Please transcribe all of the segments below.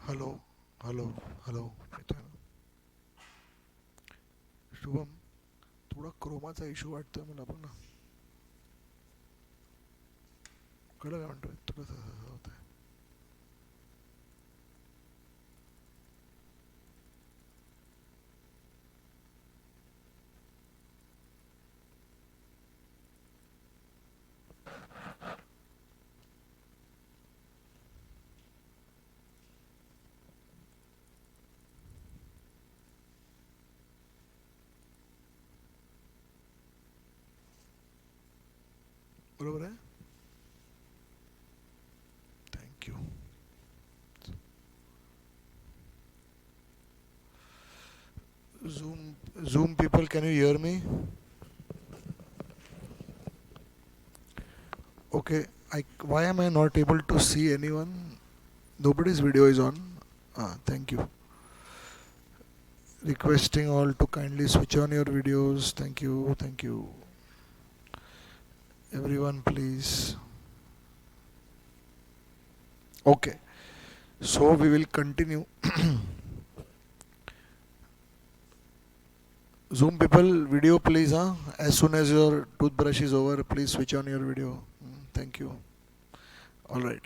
Hello hello hello येतोय ना शुभम. थोडा क्रोमाचा इश्यू वाटतोय मला बघ ना. कळलं काय म्हणतोय थोडंसं होत आहे. बरोबर आहे. थँक्यू. झूम people, can you here me? Okay. Why am I not able to see anyone? Nobody's video is on. Thank you. Requesting all to kindly switch on your videos. Thank you. Thank you. Everyone, please. Okay. So we will continue. Zoom people, video please. As soon as your toothbrush is over, please switch on your video. Thank you. All right.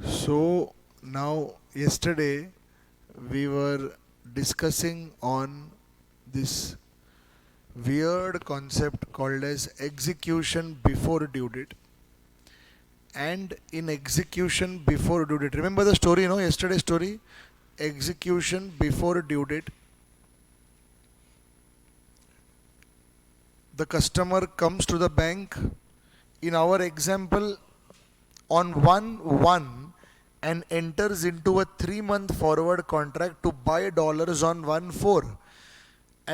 So now, yesterday we were discussing on this weird concept called as execution before due date and in execution before due date. Remember the story, yesterday's story? Execution before due date. The customer comes to the bank, in our example, on 1/1 and enters into a 3-month forward contract to buy dollars on 1/4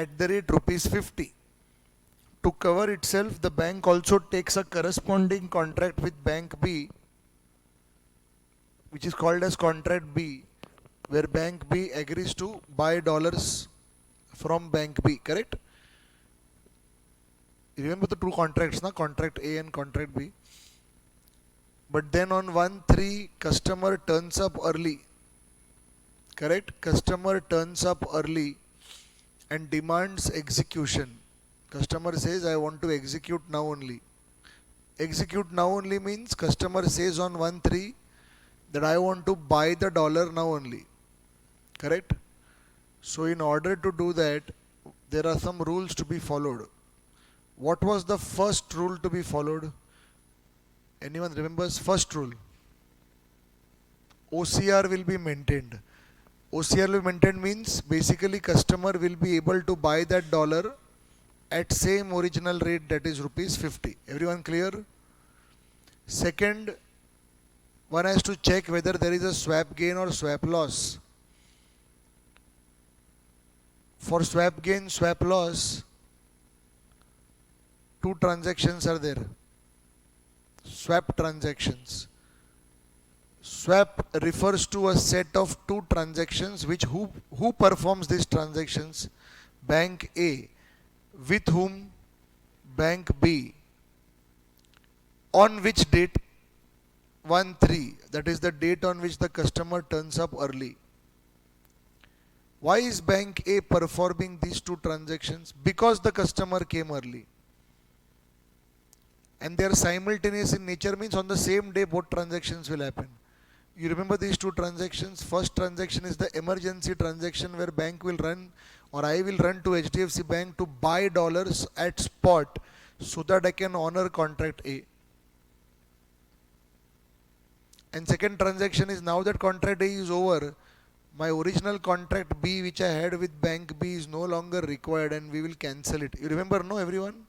at the rate rupees 50. To cover itself, the bank also takes a corresponding contract with Bank B, which is called as contract B, where Bank B agrees to buy dollars from Bank B, correct? You remember the two contracts, na? Contract A and contract B. But then on 1/3, customer turns up early, correct? Customer turns up early and demands execution. Customer says, I want to execute now only. Execute now only means customer says on 1/3 that I want to buy the dollar now only, correct? So in order to do that, there are some rules to be followed. What was the first rule to be followed? Anyone remembers first rule? OCR will be maintained. OCR will be maintained means basically customer will be able to buy that dollar at same original rate, that is rupees 50. Everyone clear? Second, one has to check whether there is a swap gain or swap loss. For swap gain, swap loss, two transactions are there. Swap transactions. Swap refers to a set of two transactions which who performs these transactions? Bank A. With whom? Bank B. On which date? 1/3. That is the date on which the customer turns up early. Why is Bank A performing these two transactions? Because the customer came early. And they are simultaneous in nature, means on the same day both transactions will happen. You remember these two transactions? First transaction is the emergency transaction where bank will run, or I will run to HDFC Bank to buy dollars at spot so that I can honor contract A. And second transaction is, now that contract A is over, my original contract B which I had with Bank B is no longer required and we will cancel it. You remember, no, everyone?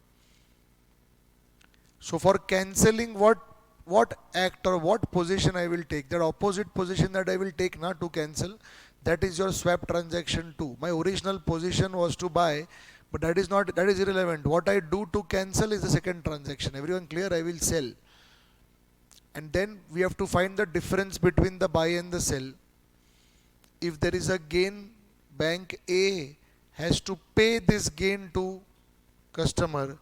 So for cancelling, what act or what position I will take, that opposite position that I will take not to cancel, that is your swap transaction 2. My original position was to buy, but that is irrelevant. What I do to cancel is the second transaction. Everyone clear? I will sell. And then we have to find the difference between the buy and the sell. If there is a gain, Bank A has to pay this gain to customer.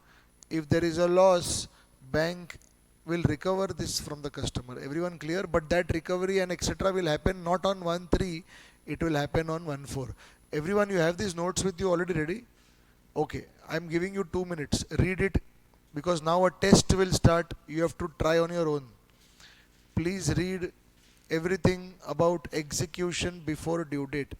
If there is a loss, Bank will recover this from the customer. Everyone clear? But that recovery and etc. will happen not on 1-3, it will happen on 1-4. Everyone, you have these notes with you already ready? Okay, I am giving you 2 minutes. Read it, because now a test will start. You have to try on your own. Please read everything about execution before due date.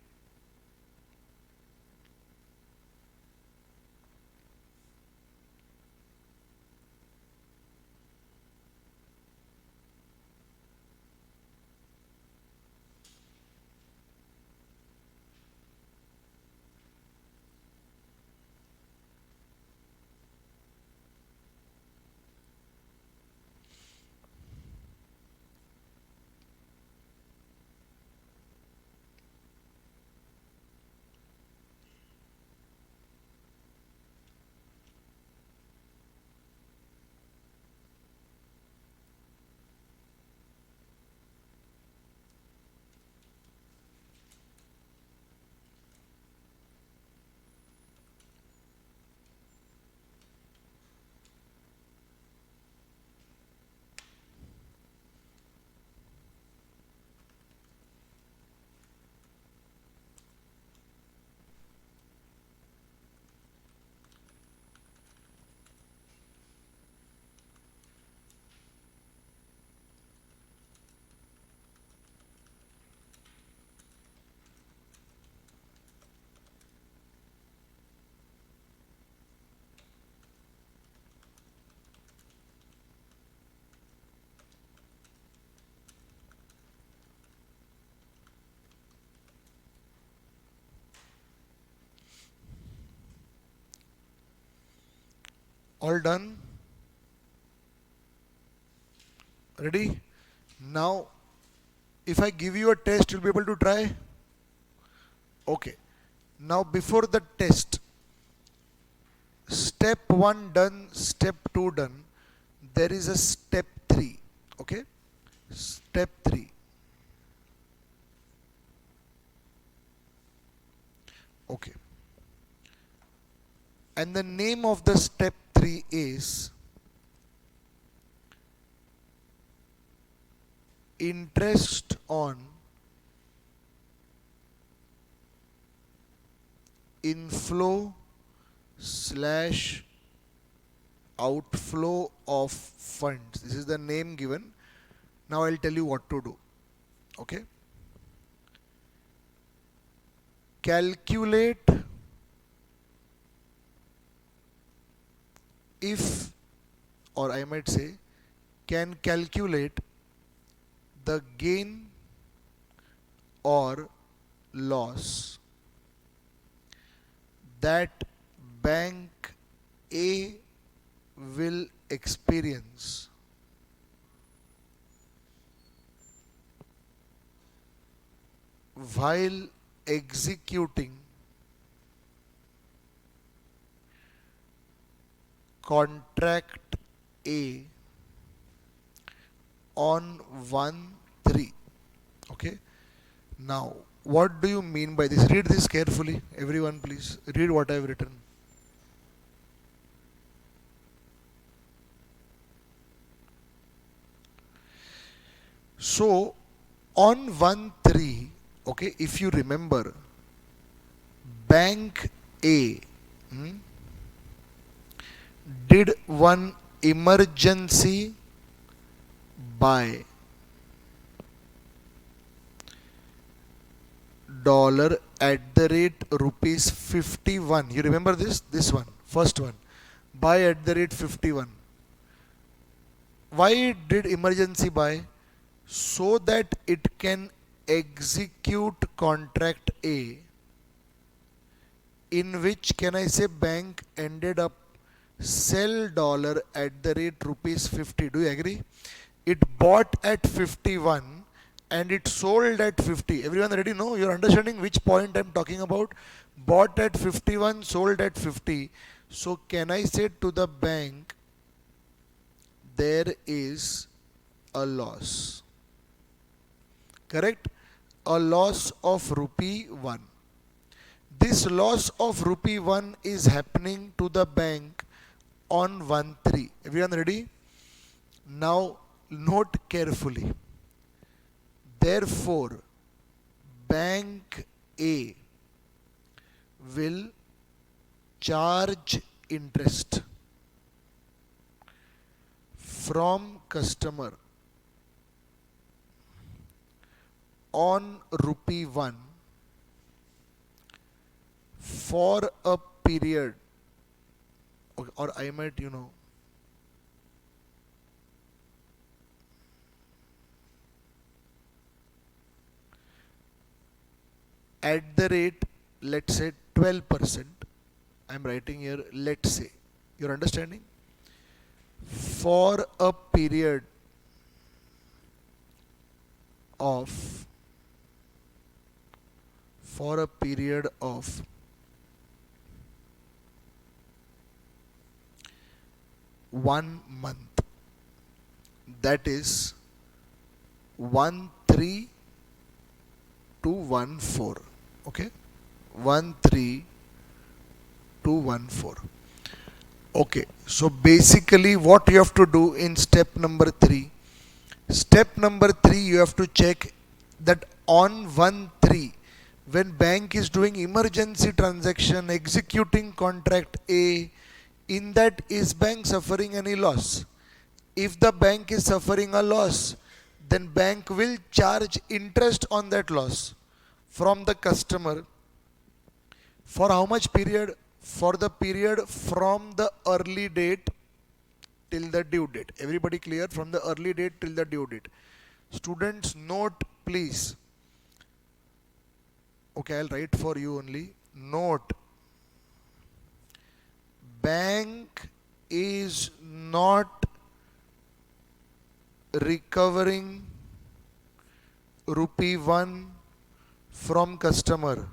All done? Ready? Now, if I give you a test, you'll be able to try? Okay. Now, before the test, step 1 done, step 2 done, there is a step 3. Okay? Step 3. Okay. And the name of the step 3 is interest on inflow slash outflow of funds. This is the name given. Now I'll tell you what to do. Okay? Calculate if, or I might say, can calculate the gain or loss that bank A will experience while executing contract A on 1-3. Okay? Now, what do you mean by this? Read this carefully. Everyone, please. Read what I have written. So, on 1-3, okay, if you remember, Bank A did one emergency buy dollar at the rate rupees 51. You remember this? This one, first one. Buy at the rate 51. Why it did emergency buy? So that it can execute contract A, in which, can I say, bank ended up sell dollar at the rate rupees 50. Do you agree? It bought at 51 and it sold at 50. Everyone already know? You're understanding which point I'm talking about? Bought at 51, sold at 50. So can I say to the bank, there is a loss? Correct? A loss of rupee 1. This loss of rupee 1 is happening to the bank on 1-3. Everyone ready? Now note carefully. Therefore, bank A will charge interest from customer on rupee 1 for a period, or I might, at the rate, let's say 12%. I'm writing here, let's say. You're understanding? For a period of for a period of 1 month, that is 13 to 14. Okay, 13 to 14. Okay, so basically what you have to do in step number 3, you have to check that on 1-3, when bank is doing emergency transaction, executing contract A, in that is bank suffering any loss? If the bank is suffering a loss, then bank will charge interest on that loss from the customer. For how much period? For the period from the early date till the due date. Everybody clear? From the early date till the due date. Students, note please. Okay, I'll write for you only. Note. Bank is not recovering rupee 1 from customer.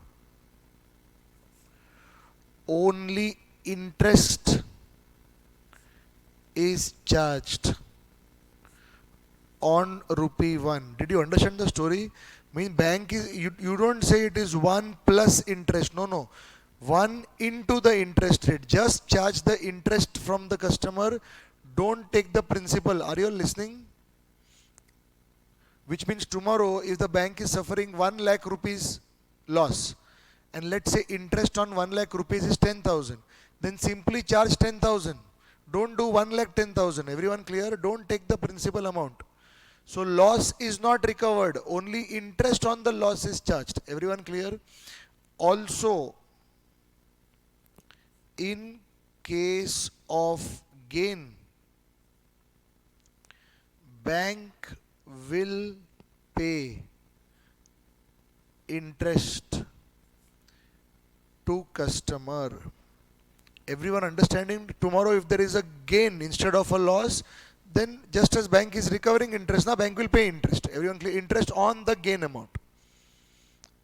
Only interest is charged on rupee 1. Did you understand the story? Mean bank is, you don't say it is 1 plus interest. No. 1 into the interest rate. Just charge the interest from the customer. Don't take the principal. Are you all listening? Which means tomorrow if the bank is suffering 1 lakh rupees loss, and let's say interest on 1 lakh rupees is 10,000, then simply charge 10,000. Don't do 1 lakh 10,000. Everyone clear? Don't take the principal amount. So loss is not recovered. Only interest on the loss is charged. Everyone clear? Also, in case of gain, bank will pay interest to customer. Everyone understanding? Tomorrow if there is a gain instead of a loss, then just as bank is recovering interest, now bank will pay interest. Everyone clear? Interest on the gain amount.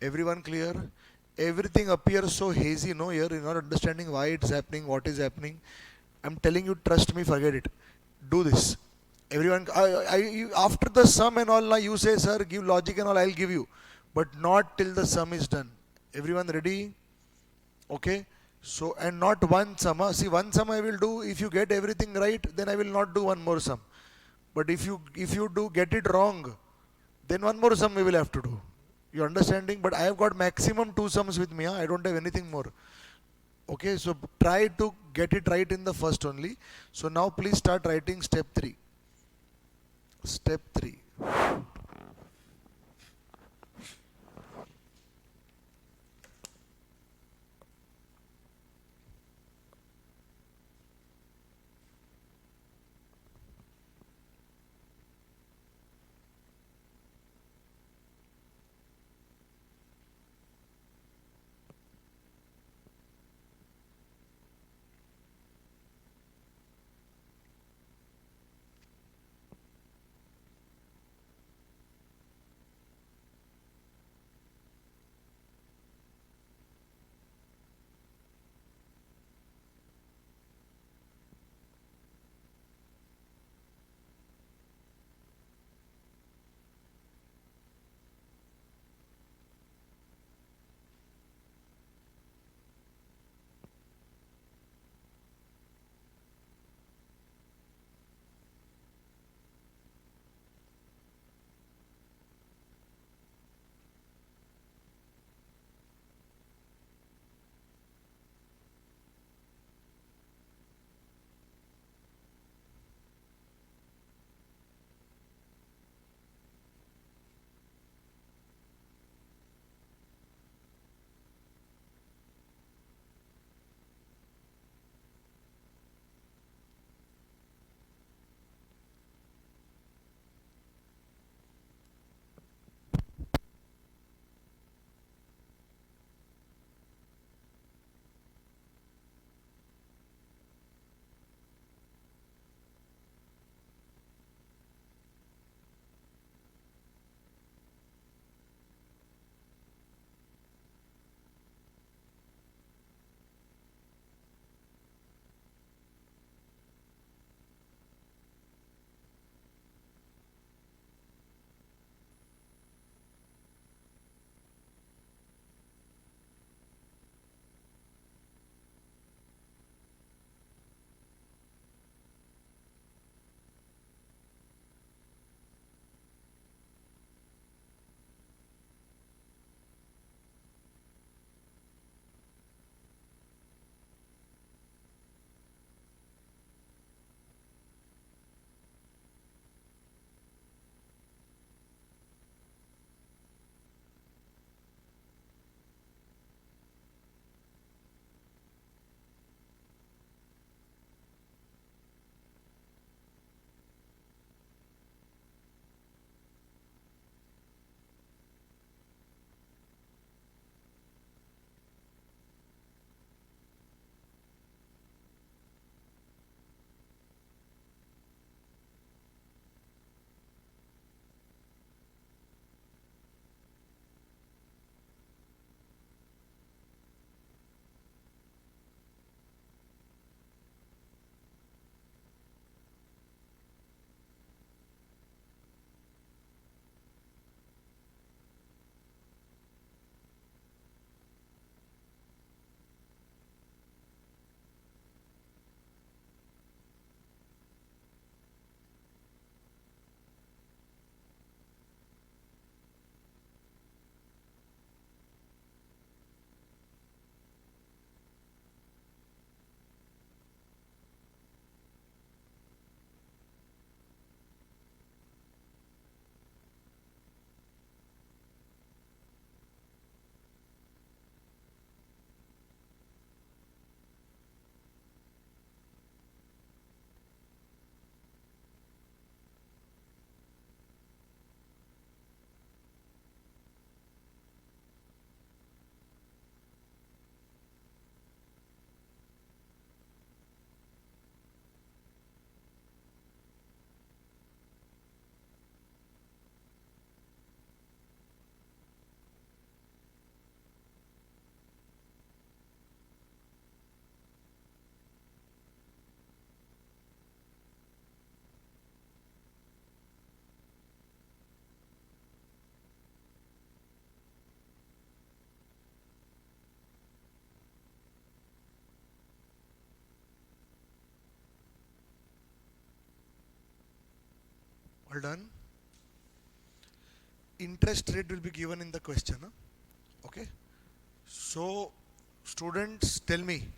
Everyone clear? Everything appears so hazy, no? Here you're not understanding why it's happening, what is happening. I'm telling you, trust me, forget it. Do this. Everyone, after the sum and all, now you say, sir, give logic and all, I'll give you. But not till the sum is done. Everyone ready? Okay? So, and not one sum. See, one sum I will do. If you get everything right, then I will not do one more sum. But if you do get it wrong, then one more sum we will have to do. You understanding? But I have got maximum 2 sums with me. I don't have anything more. Okay, so try to get it right in the first only. So now please start writing step 3. Step 3. All done? Interest rate will be given in the question. Huh? Okay. So, students, tell me,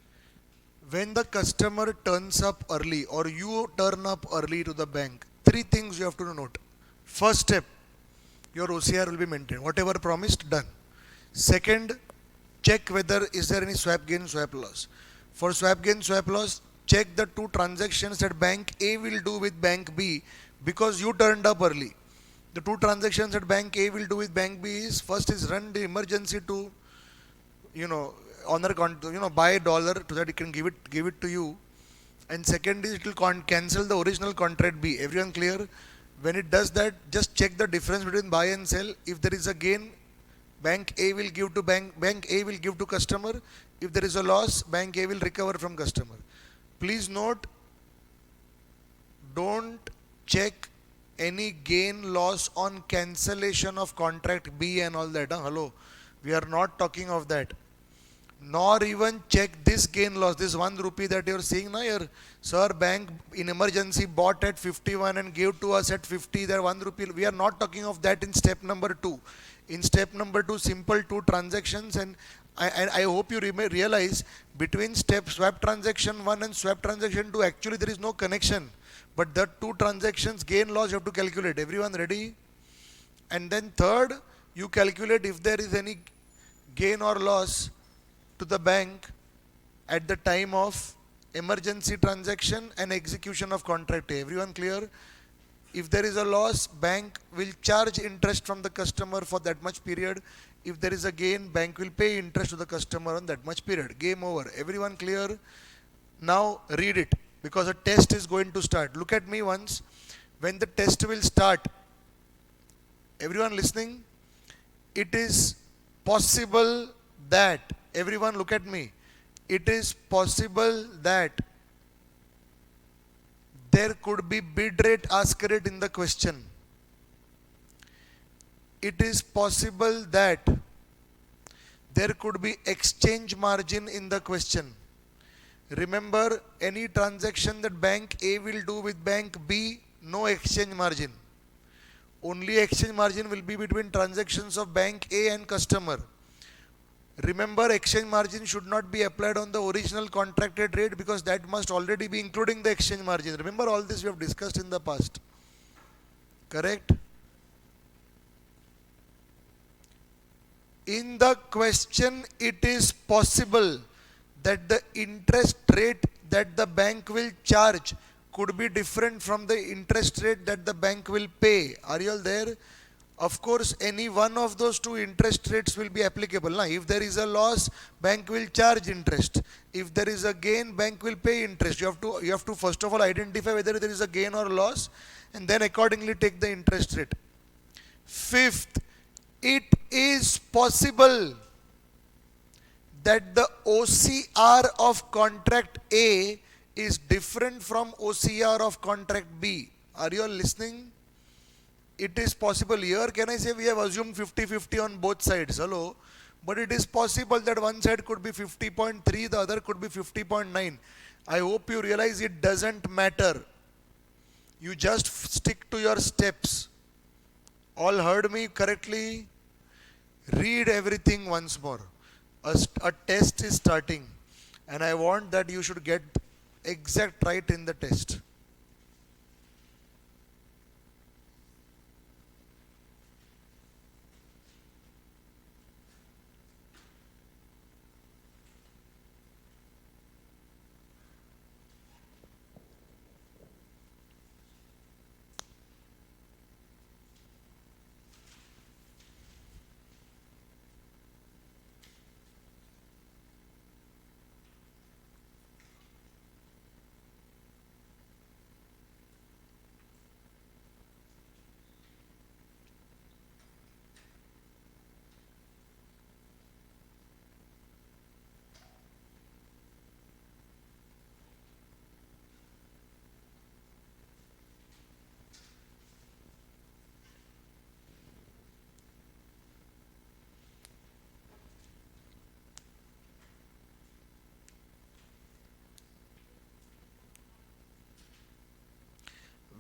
when the customer turns up early or you turn up early to the bank, three things you have to note. First step, your OCR will be maintained. Whatever promised, done. Second, check whether is there any swap gain, swap loss. For swap gain, swap loss, check the two transactions that bank A will do with bank B because you turned up early. The two transactions that bank A will do with bank B is first is run the emergency to honor buy a dollar so that it can give it to you, and second is it will cancel the original contract B. Everyone clear? When it does that, just check the difference between buy and sell. If there is a gain, bank A will give to bank A will give to customer. If there is a loss, bank A will recover from customer. Please note, don't check any gain loss on cancellation of contract B and all that. Hello, we are not talking of that. Nor even check this gain loss, this 1 rupee that you are seeing now. Your sir, bank in emergency bought at 51 and gave to us at 50. There 1 rupee. We are not talking of that in step number 2. In step number 2, simple two transactions, and I hope you realize between step swap transaction 1 and swap transaction 2, actually there is no connection. But the two transactions gain loss you have to calculate. Everyone ready? And then third, you calculate if there is any gain or loss to the bank at the time of emergency transaction and execution of contract A. Everyone clear? If there is a loss, bank will charge interest from the customer for that much period. If there is a gain, bank will pay interest to the customer on that much period. Game over. Everyone clear? Now read it, because a test is going to start. Look at me once. When the test will start, everyone listening, it is possible that, everyone look at me, it is possible that there could be bid rate, ask rate in the question. It is possible that there could be exchange margin in the question. Remember, any transaction that bank A will do with bank B, no exchange margin. Only exchange margin will be between transactions of bank A and customer. Remember, exchange margin should not be applied on the original contracted rate because that must already be including the exchange margin. Remember, all this we have discussed in the past. Correct? In the question, it is possible that the interest rate that the bank will charge could be different from the interest rate that the bank will pay. Are you all there? Of course, any one of those two interest rates will be applicable. Now, if there is a loss, bank will charge interest. If there is a gain, bank will pay interest. You have to first of all identify whether there is a gain or loss, and then accordingly take the interest rate. Fifth, it is possible that the OCR of contract A is different from OCR of contract B. Are you all listening? It is possible. Here, can I say we have assumed 50-50 on both sides? Hello? But it is possible that one side could be 50.3, the other could be 50.9. I hope you realize it doesn't matter. You just stick to your steps. All heard me correctly? Read everything once more. A test is starting, and I want that you should get exact right in the test.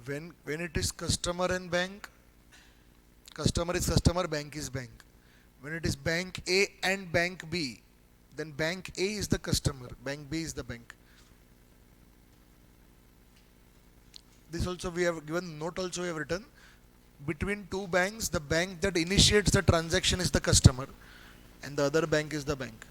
When it is customer and bank, customer is customer, bank is bank. When it is bank A and bank B, then bank A is the customer, bank B is the bank. This also we have given note, also we have written, between two banks, the bank that initiates the transaction is the customer and the other bank is the bank.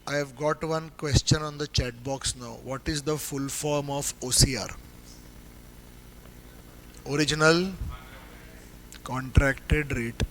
I have got one question on the chat box now. What is the full form of OCR? Original contracted rate.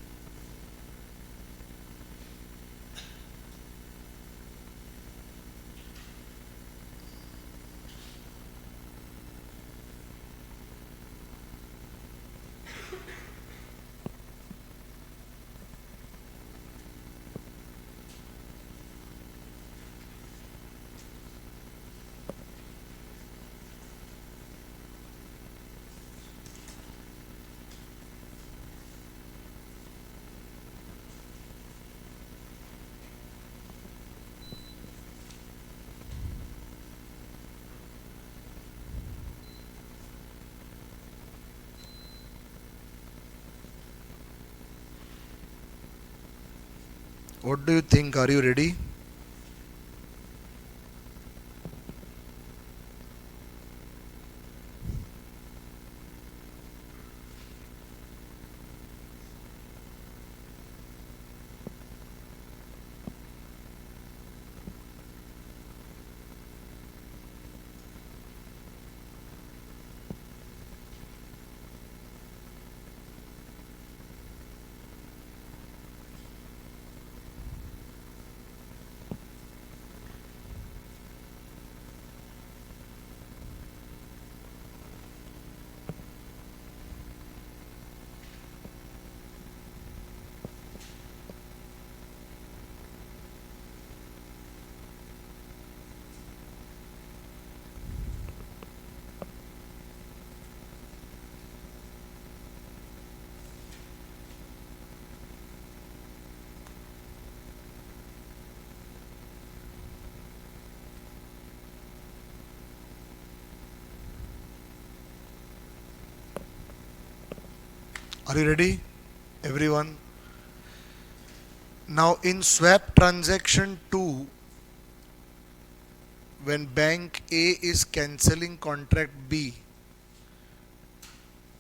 What do you think? Are you ready? Are you ready, everyone? Now in swap transaction 2, when bank A is cancelling contract B,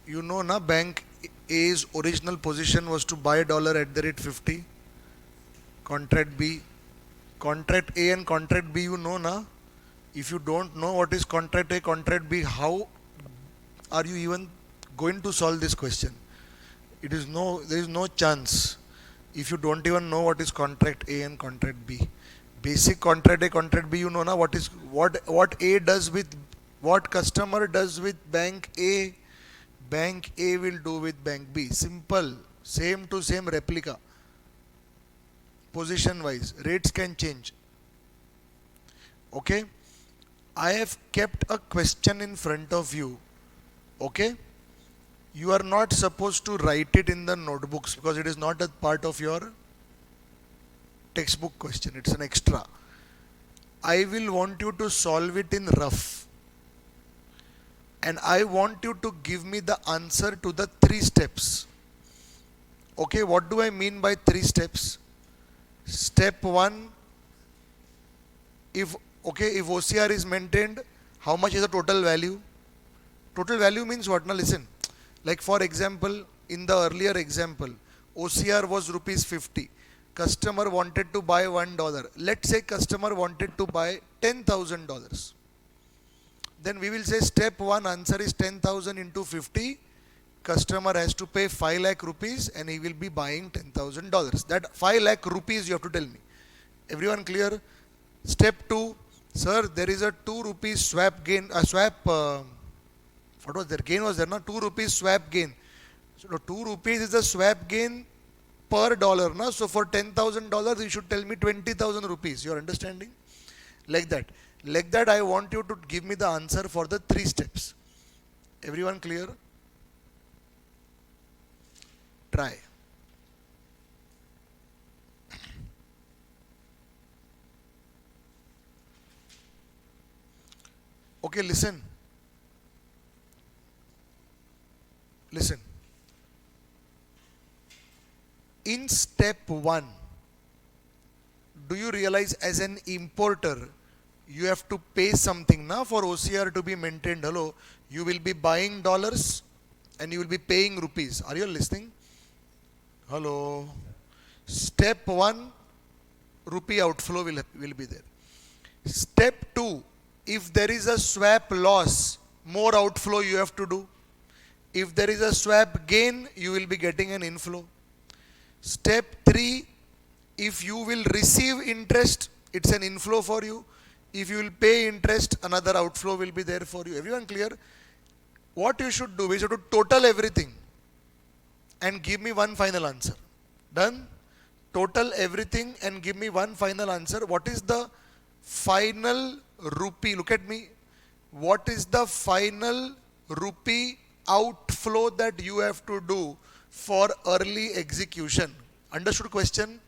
you know na, bank A's original position was to buy dollar at the rate 50. Contract B, contract A and contract B, you know na. If you don't know what is contract A, contract B, how are you even going to solve this question? There is no chance if you don't even know what is contract A and contract B. Basic contract A, contract B, you know na, what A does with, what customer does with bank A, bank A will do with bank B. Simple, same to same replica. Position wise, rates can change. Okay, I have kept a question in front of you. Okay, you are not supposed to write it in the notebooks because it is not a part of your textbook question, it's an extra. I will want you to solve it in rough and I want you to give me the answer to the 3 steps. Okay, what do I mean by 3 steps? Step 1, if OCR is maintained, how much is the total value? Total value means what? Now listen, like for example, in the earlier example, OCR was rupees 50. Customer wanted to buy $1. Let's say customer wanted to buy $10,000. Then we will say step 1 answer is 10,000 into 50. Customer has to pay 5 lakh rupees and he will be buying $10,000. That 5 lakh rupees you have to tell me. Everyone clear? Step 2, sir, there is a 2 rupees swap gain, what was there? Gain was there, no? 2 rupees swap gain. So 2 rupees is the swap gain per dollar, no? So for $10,000, you should tell me 20,000 rupees. You are understanding? Like that. Like that, I want you to give me the answer for the 3 steps. Everyone clear? Try. Okay, listen. Listen. In step 1, do you realize as an importer, you have to pay something now for OCR to be maintained? Hello, you will be buying dollars and you will be paying rupees. Are you listening? Hello. Step 1, rupee outflow will be there. Step 2, if there is a swap loss, more outflow you have to do. If there is a swap gain, you will be getting an inflow. Step 3, if you will receive interest, it's an inflow for you. If you will pay interest, another outflow will be there for you. Everyone clear? What you should do is you have to total everything and give me one final answer. Done? Total everything and give me one final answer. What is the final rupee? Look at me. What is the final rupee outflow that you have to do for early execution? Understood question?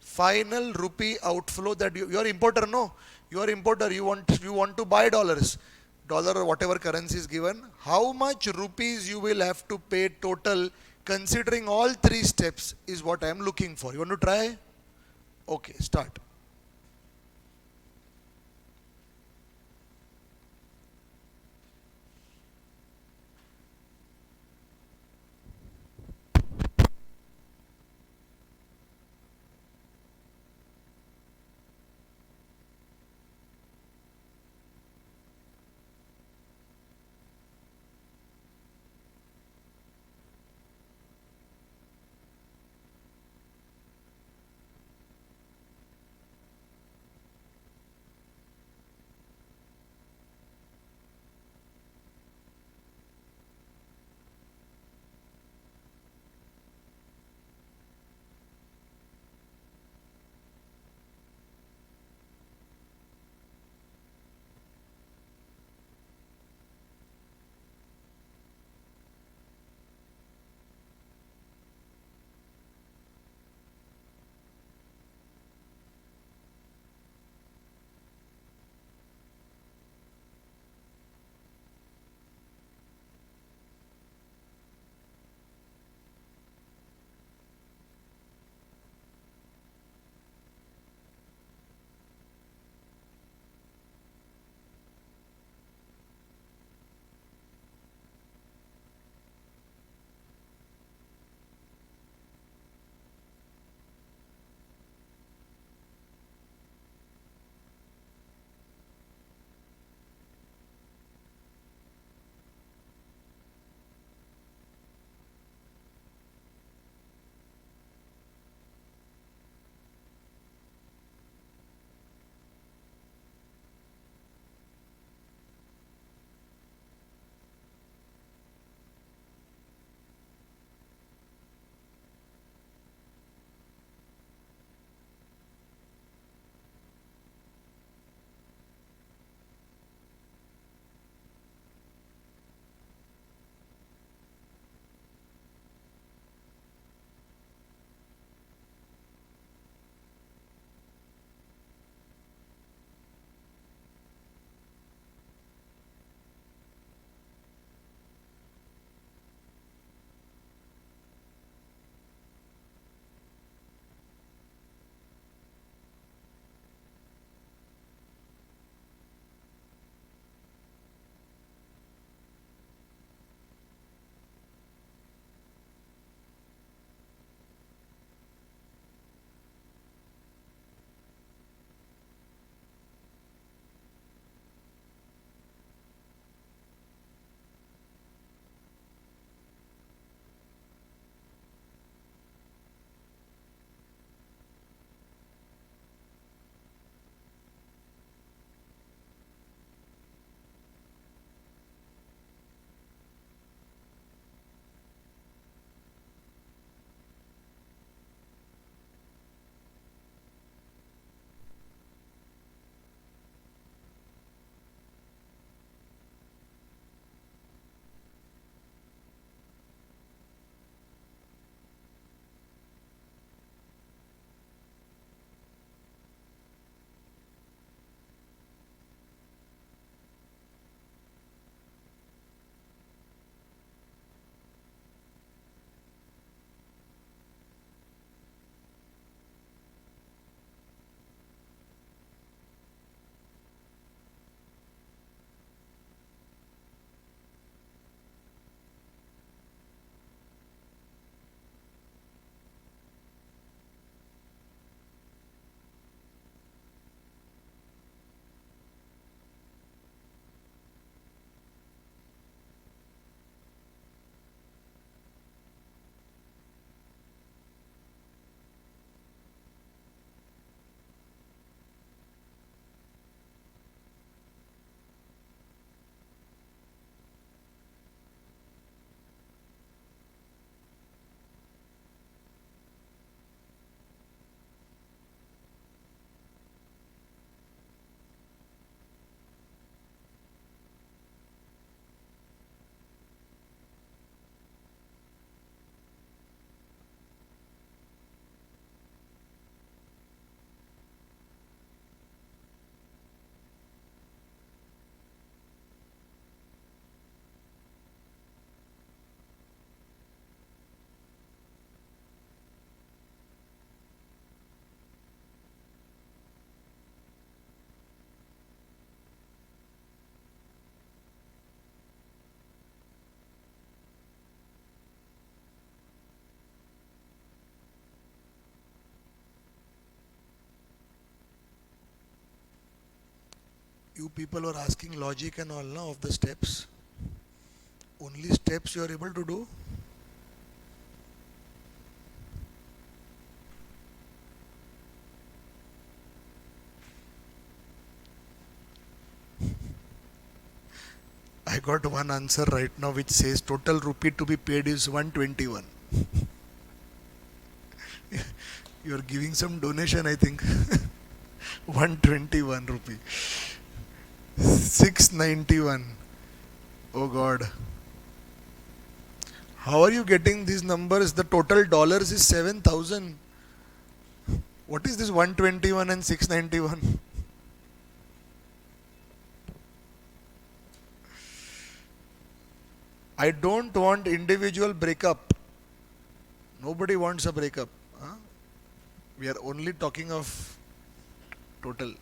Final rupee outflow that you are importer, no? You are importer, you want to buy dollars. Dollar or whatever currency is given. How much rupees you will have to pay total considering all 3 steps is what I am looking for. You want to try? Okay, start. You people were asking logic and all now of the steps. Only steps you are able to do. I got one answer right now which says total rupee to be paid is 121. You are giving some donation, I think. 121 rupee. 691. Oh God. How are you getting these numbers? The total dollars is 7,000. What is this 121 and 691? I don't want individual breakup. Nobody wants a breakup. Huh? We are only talking of total.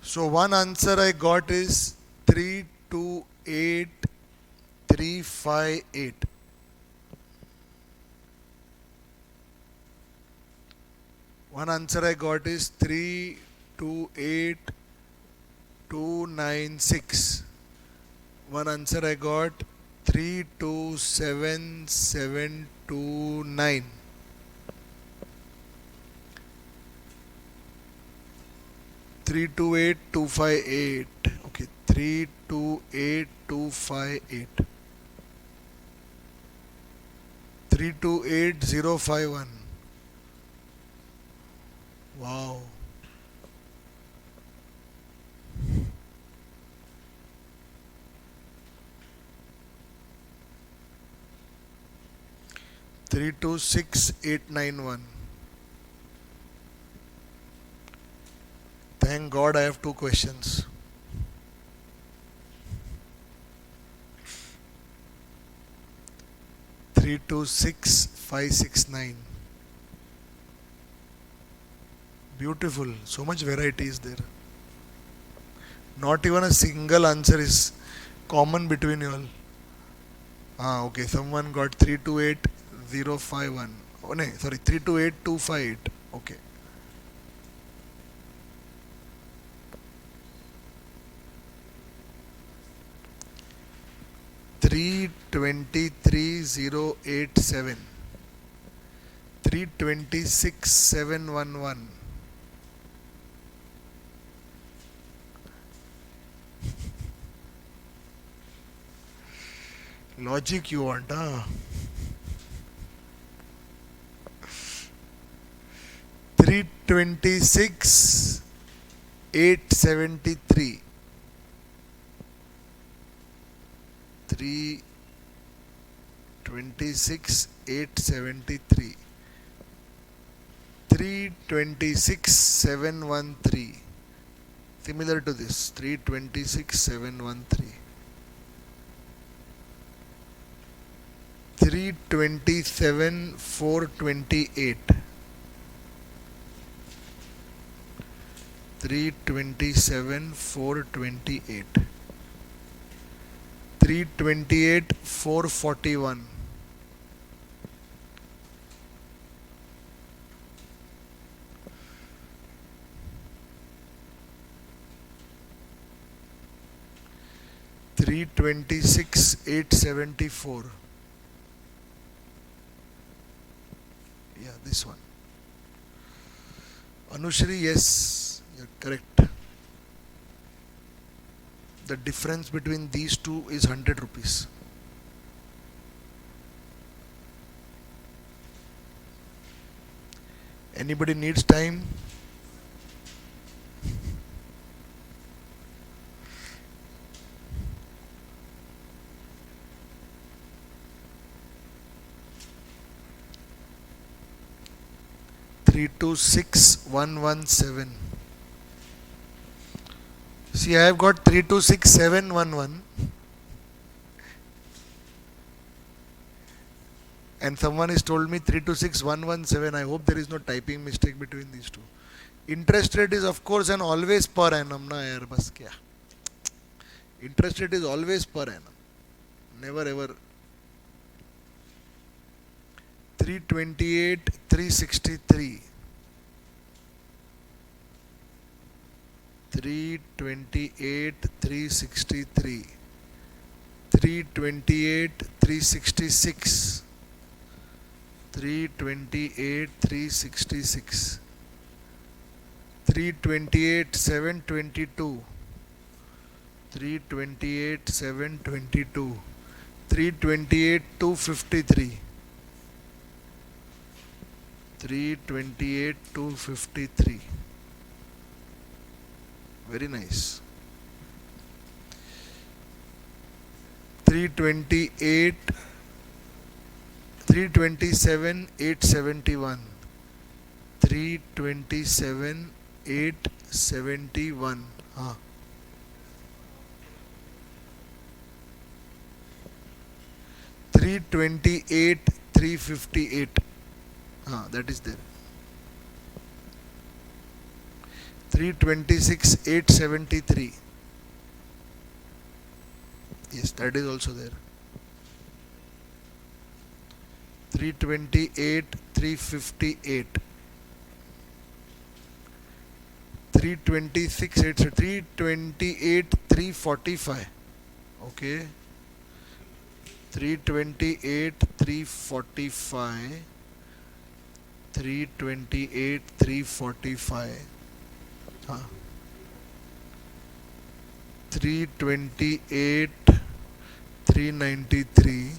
So one answer I got is 328358. One answer I got is 328296. One answer I got 327729. Three two eight two five eight. Okay, 328258. 328051. Wow. 326891. Thank God I have two questions. Three two six 569. Beautiful. So much variety is there. Not even a single answer is common between you all. Okay. Someone got 328051. Oh, no, sorry, 328258. Okay. 323087. 326711. Logic you want, huh? 326 873. 326 873. 326 713. Similar to this, 326 713. 327 428. 327 428. 328 441. 326 874. Yeah, this one. Anushri, yes, you're correct. The difference between these two is 100 rupees. Anybody needs time? Three two six 117. See, I have got 326711, and someone has told me 326117. I hope there is no typing mistake between these two. Interest rate is of course an always per annum na yaar, bas kya. Interest rate is always per annum, never ever. 328 363. 328, 363, 328, 366, 328, 366, 328, 722, 328, 722, 328, 253, 328, 253. Very nice. 328, 327, 871, 327, 871. 328, 358. That is there. 326, 873. Yes, that is also there. 328, 358. 326, 328, 345. Okay. 328, 345. 328, 345. 328, 393,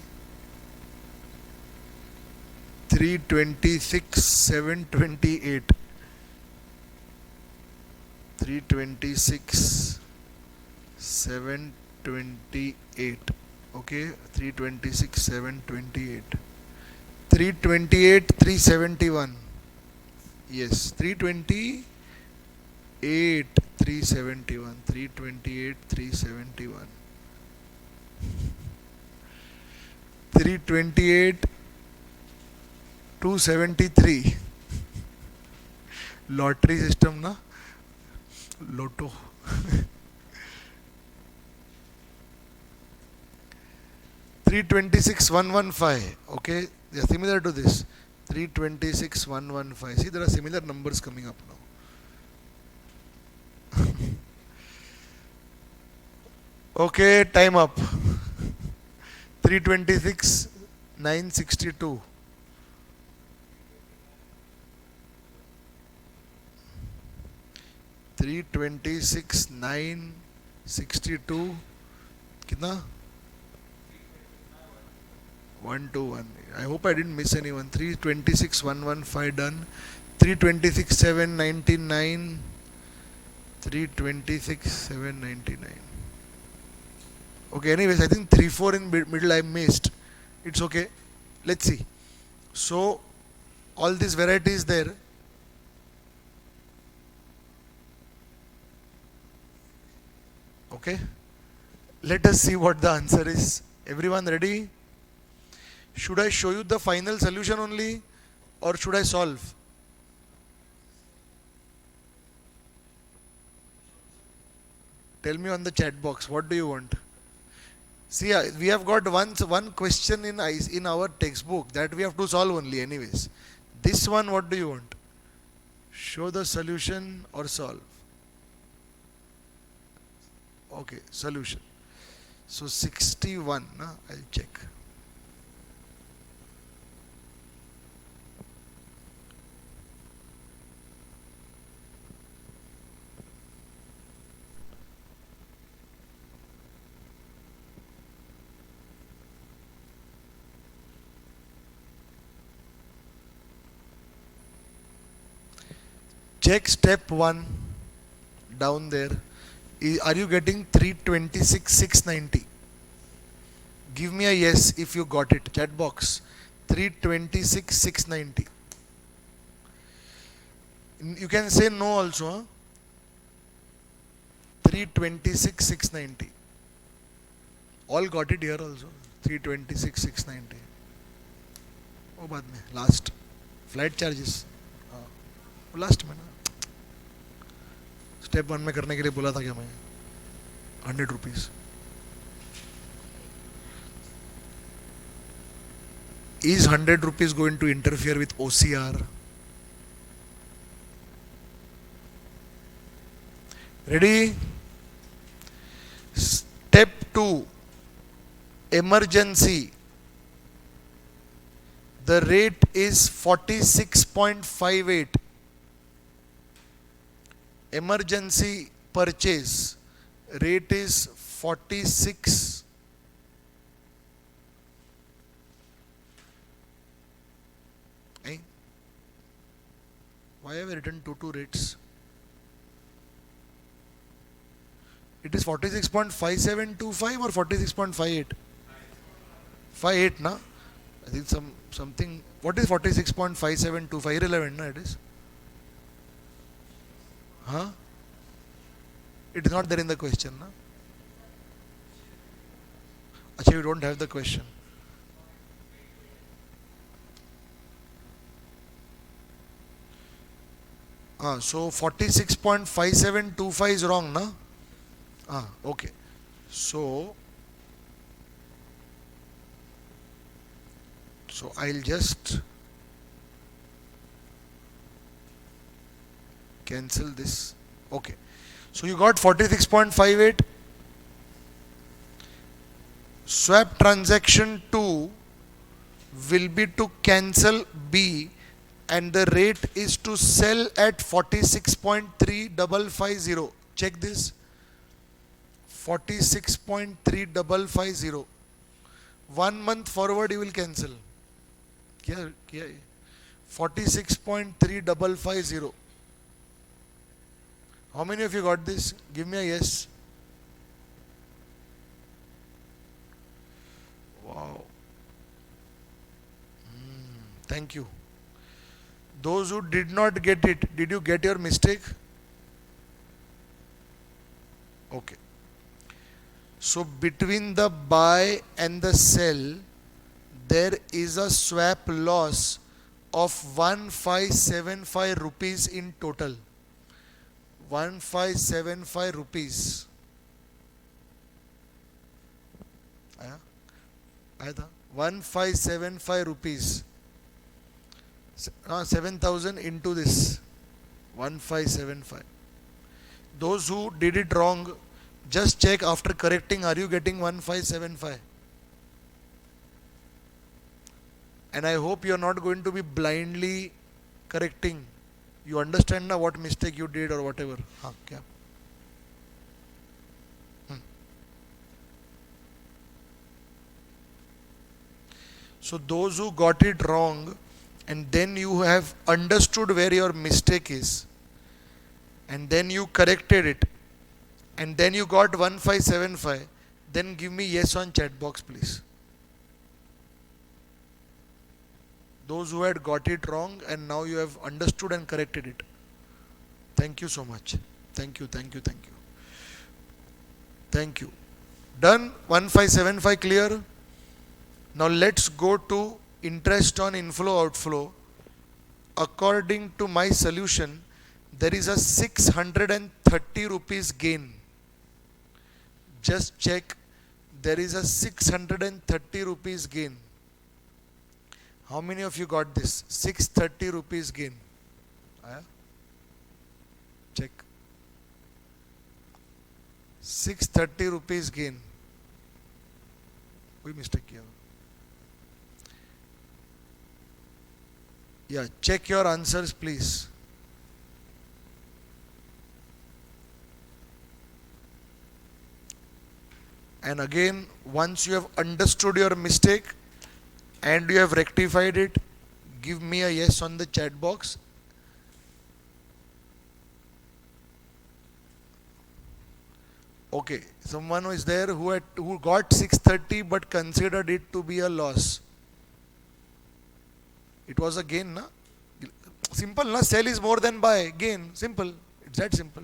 326, 728, 326, 728. Okay, 326, 728, 328, 371. Yes, 328, 371, 328, 371, 328, 273. Lottery system na? Lotto. 326, 115. Okay, they are similar to this. 326, 115. See, there are similar numbers coming up now. Okay, time up. 326, 962. 326, 962. Kitna? 121. I hope I didn't miss anyone. 326, 115 done. 326, 799. 326, 799. Okay, anyways, I think 3, 4 in middle I missed. It's okay. Let's see. So, all these varieties there. Okay. Let us see what the answer is. Everyone ready? Should I show you the final solution only, or should I solve? Tell me on the chat box. What do you want? See, we have got one question in our textbook that we have to solve only anyways. This one, what do you want? Show the solution or solve? Okay, solution. So 61, I'll check. Check step 1 down there. Are you getting 326, 690? Give me a yes if you got it. Chat box. 326, 690. You can say no also. Huh? 326, 690. All got it here also. 326, 690. Oh, बाद में last flight charges. Last में ना step 1 में करने के लिए बोला था क्या मैं 100 rupees. Is 100 rupees going to interfere with OCR? Ready? Step 2, emergency. The rate is 46.58. Emergency purchase rate is 46. Eh? Why have I written two rates? It is 46.5725 or 46.58? 58, na? I think something. What is 46.5725? Irrelevant, na? It is. Huh? It is not there in the question, na? Actually, you don't have the question. So 46.5725 is wrong, na? Okay. So I'll just cancel this. Okay. So you got 46.58. Swap transaction 2 will be to cancel B, and the rate is to sell at 46.3550. Check this. 46.3550. 1 month forward you will cancel. 46.3550. How many of you got this? Give me a yes. Wow. Thank you. Those who did not get it, did you get your mistake? Okay. So between the buy and the sell, there is a swap loss of 1575 rupees in total. 1575 rupees. आया था 1575 rupees. 7,000 into this 1575. Those who did it wrong, just check after correcting, are you getting 1575? And I hope you are not going to be blindly correcting. You understand now what mistake you did or whatever. Kya? So those who got it wrong, and then you have understood where your mistake is, and then you corrected it, and then you got 1575, then give me yes on chat box, please. Those who had got it wrong and now you have understood and corrected it. Thank you so much. Thank you. Thank you. Done? 1575 clear? Now let's go to interest on inflow outflow. According to my solution, there is a 630 rupees gain. Just check. There is a 630 rupees gain. How many of you got this? 630 rupees gain. Check. 630 rupees gain. कोई mistake किया? Yeah, check your answers, please. And again, once you have understood your mistake and you have rectified it, give me a yes on the chat box. Okay, someone is there who got 630 but considered it to be a loss. It was a gain, na? Simple, na? Sell is more than buy. Gain. Simple. It's that simple.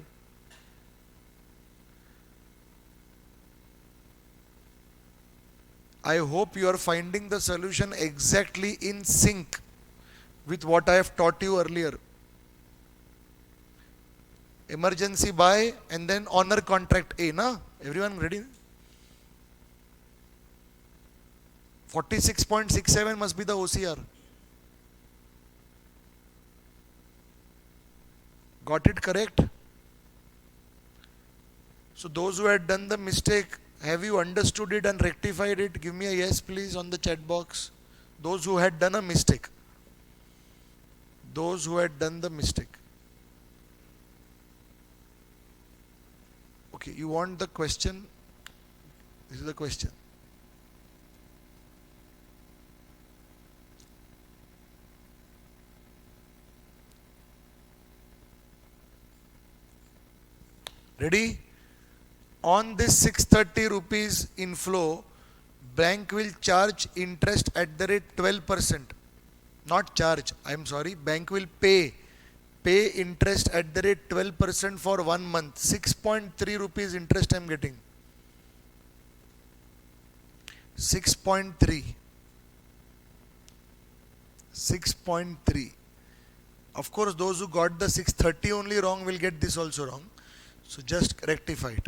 I hope you are finding the solution exactly in sync with what I have taught you earlier. Emergency buy and then honor contract A, na? Everyone ready? 46.67 must be the OCR. Got it correct? So those who had done the mistake, have you understood it and rectified it? Give me a yes please on the chat box. Those who had done a mistake. Those who had done the mistake. Okay, you want the question? This is the question. Ready? On this 630 rupees inflow, bank will charge interest at the rate 12%. Not charge, I am sorry, bank will pay interest at the rate 12% for 1 month. 6.3 rupees interest I am getting. 6.3. 6.3. Of course, those who got the 630 only wrong will get this also wrong. So just rectify it.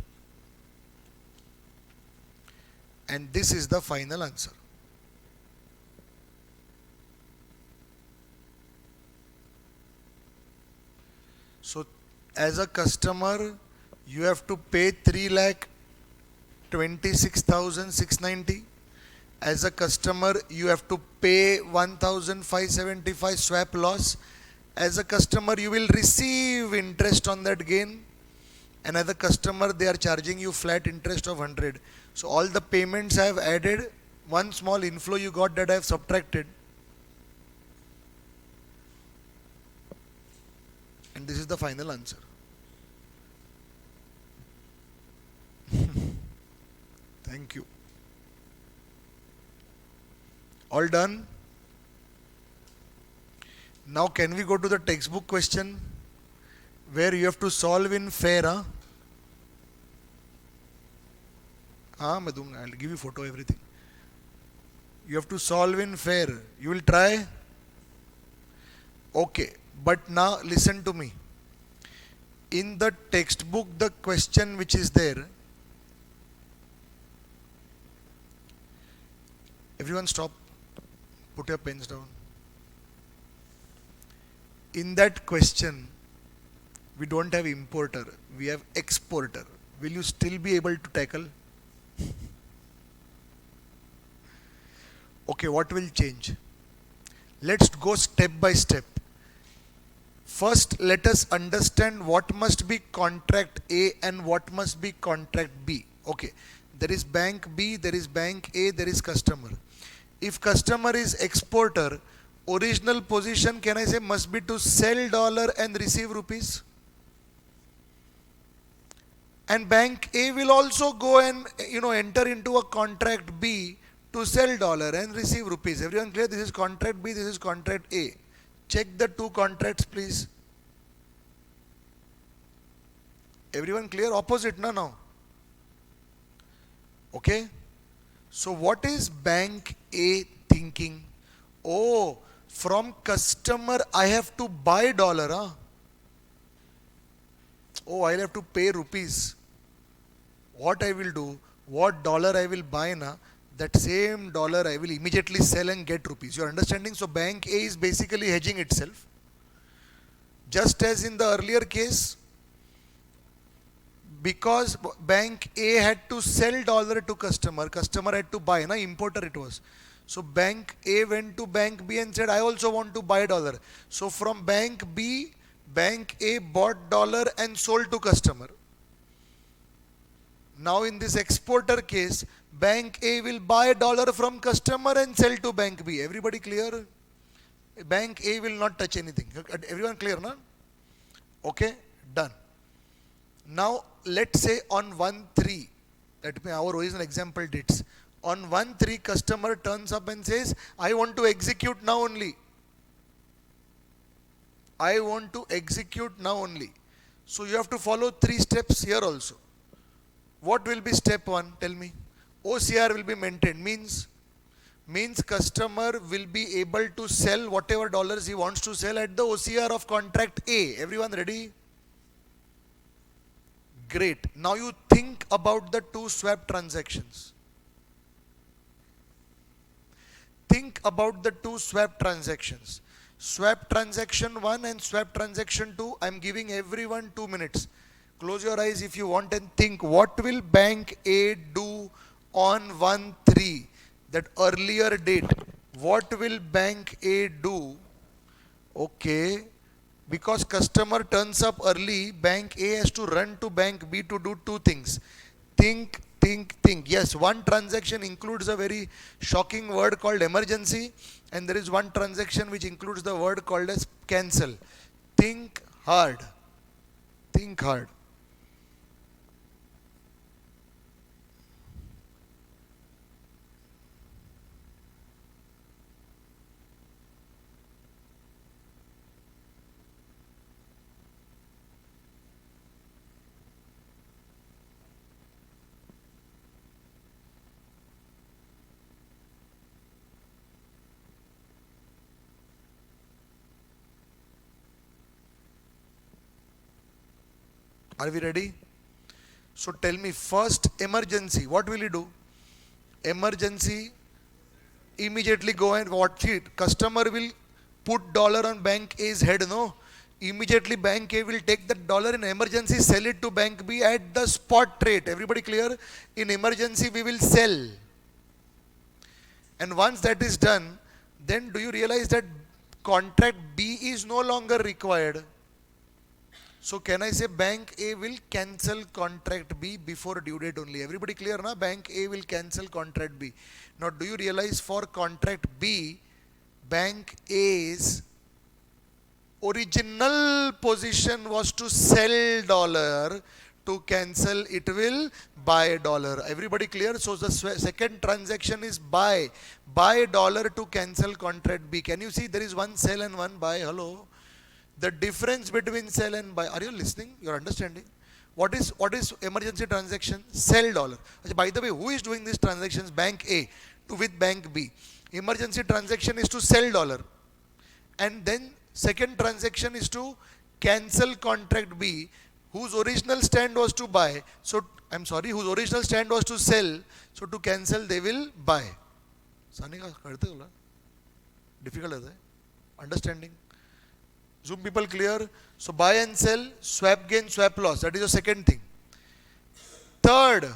And this is the final answer. So as a customer, you have to pay 3,26,690. As a customer, you have to pay 1,575 swap loss. As a customer, you will receive interest on that gain. And as a customer, they are charging you flat interest of 100. So all the payments I have added, one small inflow you got that I have subtracted. And this is the final answer. Thank you. All done? Now can we go to the textbook question where you have to solve in fair? I'll give you photo, everything. You have to solve in fair. You will try? Okay. But now listen to me. In the textbook, the question which is there, everyone stop, put your pens down. In that question, we don't have importer, we have exporter. Will you still be able to tackle? Okay, what will change? Let's go step by step. First, let us understand what must be contract A and what must be contract B. Okay, there is bank B, there is bank A, there is customer. If customer is exporter, original position, can I say, must be to sell dollar and receive rupees? And bank A will also go and enter into a contract B to sell dollar and receive rupees. Everyone clear? This is contract B, this is contract A. Check the two contracts, please. Everyone clear? Opposite, no, now. Okay. So what is bank A thinking? Oh, from customer I have to buy dollar. Huh? Oh, I'll have to pay rupees. What I will do, what dollar I will buy na, that same dollar I will immediately sell and get rupees. You are understanding? So bank A is basically hedging itself. Just as in the earlier case, because bank A had to sell dollar to customer had to buy, na, importer it was. So bank A went to bank B and said, I also want to buy dollar. So from bank B, bank A bought dollar and sold to customer. Now in this exporter case, bank A will buy dollar from customer and sell to bank B. Everybody clear? Bank A will not touch anything. Everyone clear, na? Okay, done. Now let's say on 1-3, let me our original example dates. On 1-3, customer turns up and says, I want to execute now only. I want to execute now only. So you have to follow 3 steps here also. What will be step 1? Tell me. OCR will be maintained. Means customer will be able to sell whatever dollars he wants to sell at the OCR of contract A. Everyone ready? Great. Now you think about the 2 swap transactions. Think about the 2 swap transactions. Swap transaction 1 and swap transaction 2. I am giving everyone 2 minutes. Close your eyes if you want and think, what will bank A do on 1/3, that earlier date? What will bank A do? Okay, because customer turns up early, bank A has to run to bank B to do two things. Think. Yes, one transaction includes a very shocking word called emergency, and there is one transaction which includes the word called as cancel. Think hard. Think hard. Are we ready? So tell me, first emergency, what will you do? Emergency, immediately go and watch it. Customer will put dollar on bank A's head, no? Immediately bank A will take that dollar in emergency, sell it to bank B at the spot rate. Everybody clear? In emergency we will sell. And once that is done, then do you realize that contract B is no longer required? So can I say bank A will cancel contract B before due date only? Everybody clear na? Bank A will cancel contract B. Now do you realize for contract B, bank A's original position was to sell dollar, to cancel it will buy dollar. Everybody clear? So the second transaction is buy dollar to cancel contract B. Can you see there is one sell and one buy? Hello? The difference between sell and buy, are you listening? You are understanding? What is emergency transaction? Sell dollar. By the way, who is doing these transactions? Bank A to with bank B. Emergency transaction is to sell dollar. And then second transaction is to cancel contract B, whose original stand was to buy. So, I'm sorry, whose original stand was to sell. So to cancel, they will buy. Difficult is it? Understanding? Zoom people clear? So buy and sell, swap gain, swap loss. That is the second thing. Third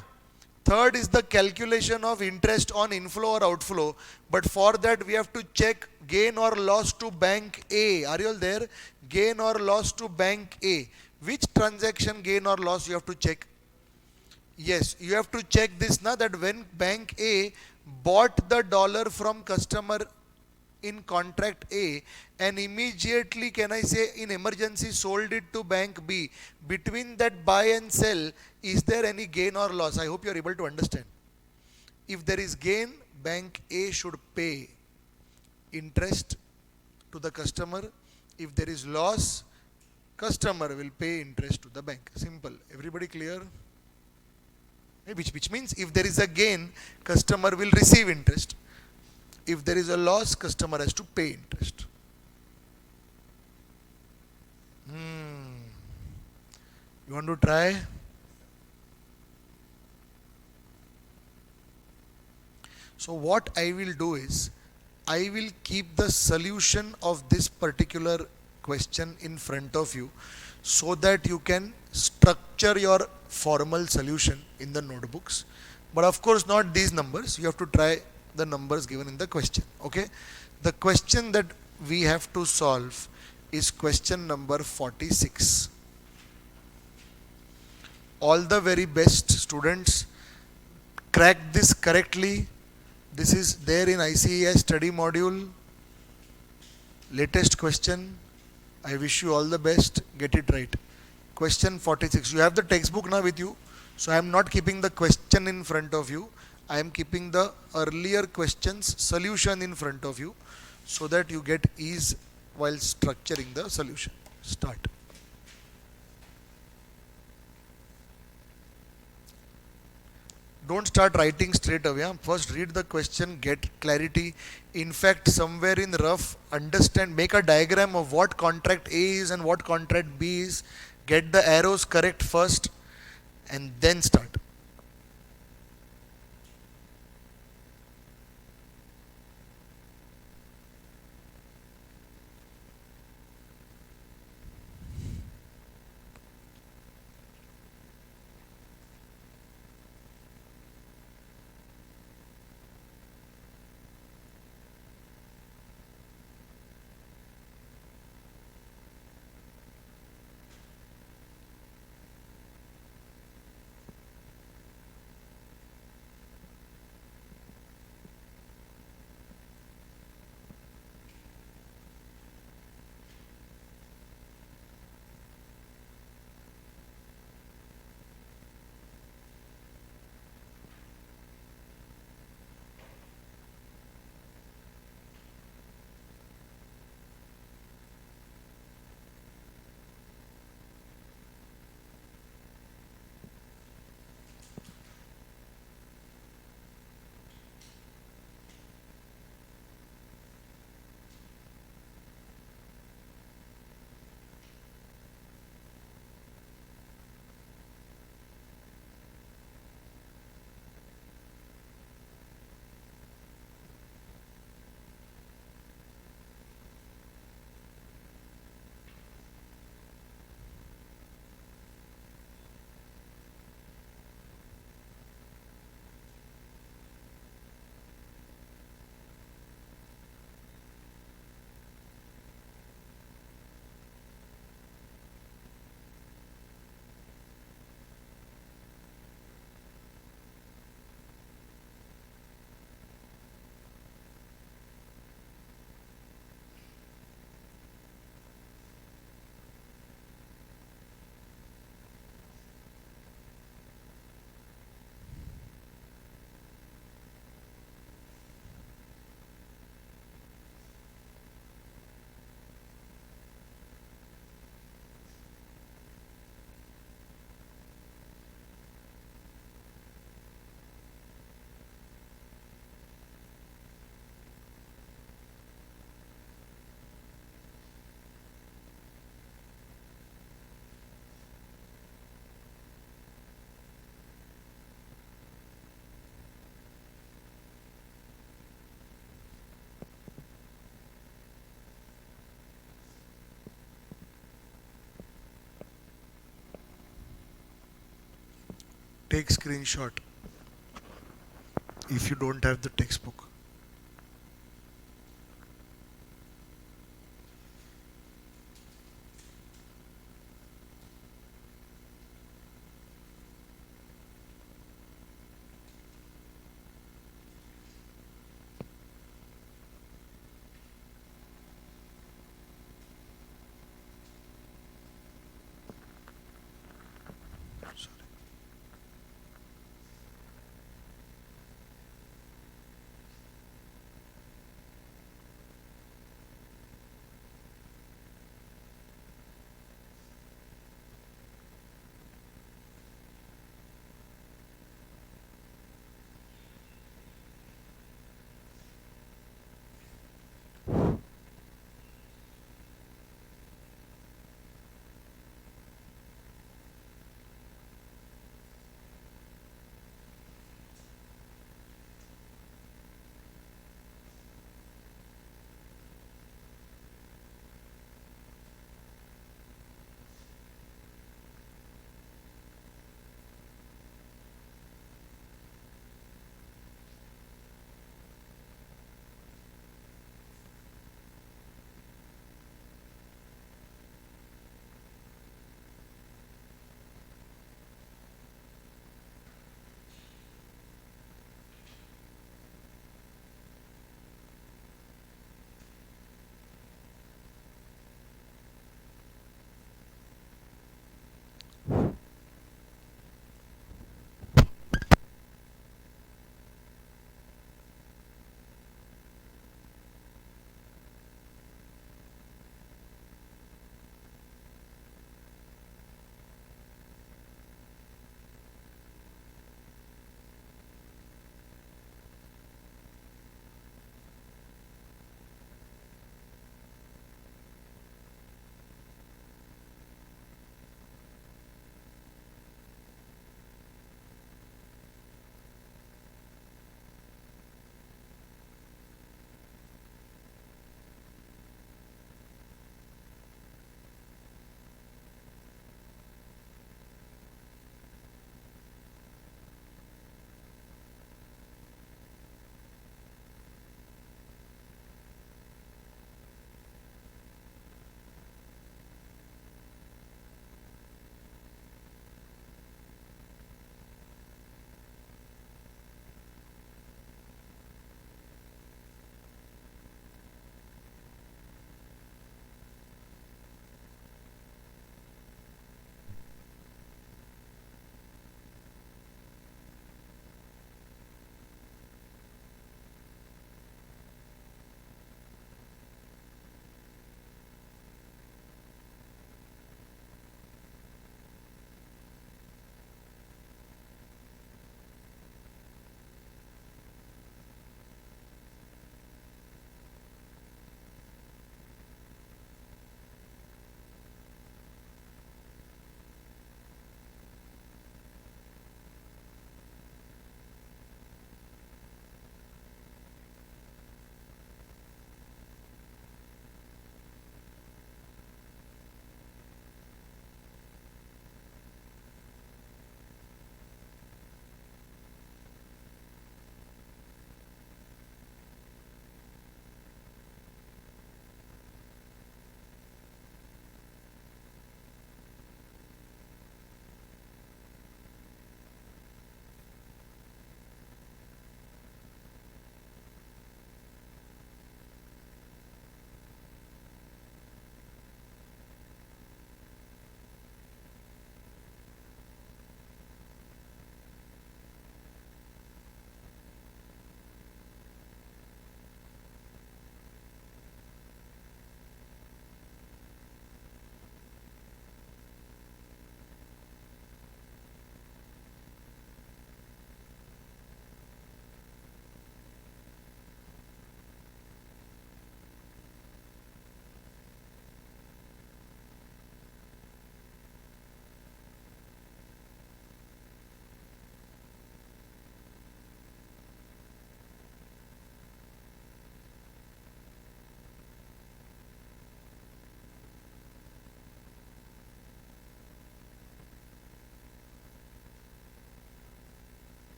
is the calculation of interest on inflow or outflow. But for that we have to check gain or loss to bank A. Are you all there? Gain or loss to bank A. Which transaction gain or loss you have to check? Yes, you have to check this now, that when bank A bought the dollar from customer in contract A and immediately, can I say, in emergency sold it to bank B, between that buy and sell, is there any gain or loss? I hope you are able to understand. If there is gain, bank A should pay interest to the customer. If there is loss, customer will pay interest to the bank. Simple. Everybody clear? Which means if there is a gain, customer will receive interest. If there is a loss, customer has to pay interest. You want to try? So what I will do is, I will keep the solution of this particular question in front of you so that you can structure your formal solution in the notebooks. But of course not these numbers. You have to try the numbers given in the question. Okay? The question that we have to solve is question number 46. All the very best students, crack this correctly. This is there in ICES study module. Latest question. I wish you all the best. Get it right. Question 46. You have the textbook now with you. So I am not keeping the question in front of you. I am keeping the earlier questions solution in front of you so that you get ease while structuring the solution. Start. Don't start writing straight away. First read the question, get clarity. In fact, somewhere in rough, understand, make a diagram of what contract A is and what contract B is. Get the arrows correct first and then start. take screenshot if you don't have the textbook. Sorry.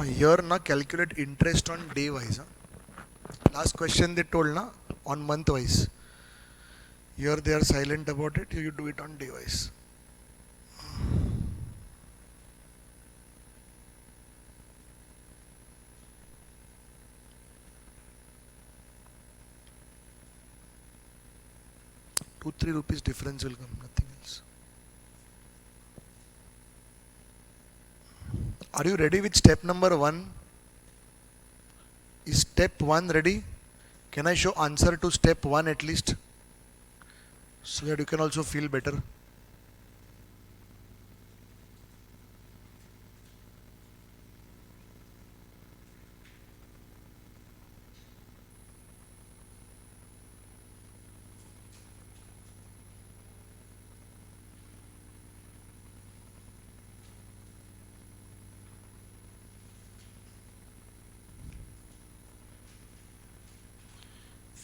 Here na calculate interest on day wise. Last question they told na on month wise. Here they are silent about it. You do it on day wise. ₹2-3 difference will come, nothing else. Are you ready with step number 1? Is step 1 ready? Can I show answer to step 1 at least? So that you can also feel better.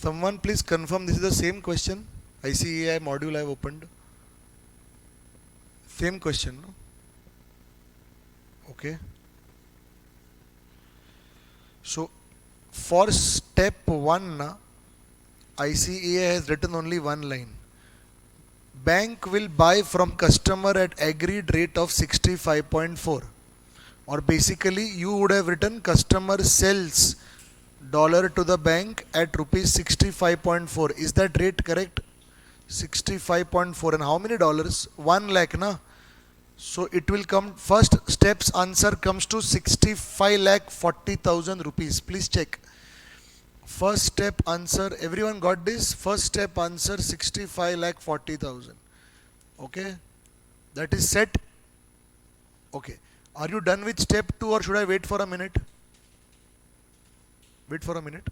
Someone please confirm this is the same question. ICAI module I have opened. Same question, no? Okay. So for step 1, ICAI has written only one line. Bank will buy from customer at agreed rate of 65.4. Or basically you would have written customer sells dollar to the bank at rupees 65.4. Is that rate correct? 65.4. And how many dollars? 1 lakh, na? So it will come, first steps answer comes to 65,40,000 rupees. Please check. First step answer, everyone got this? First step answer 65,40,000. Okay, that is set. Okay, are you done with step 2 or should I wait for a minute? Wait for a minute.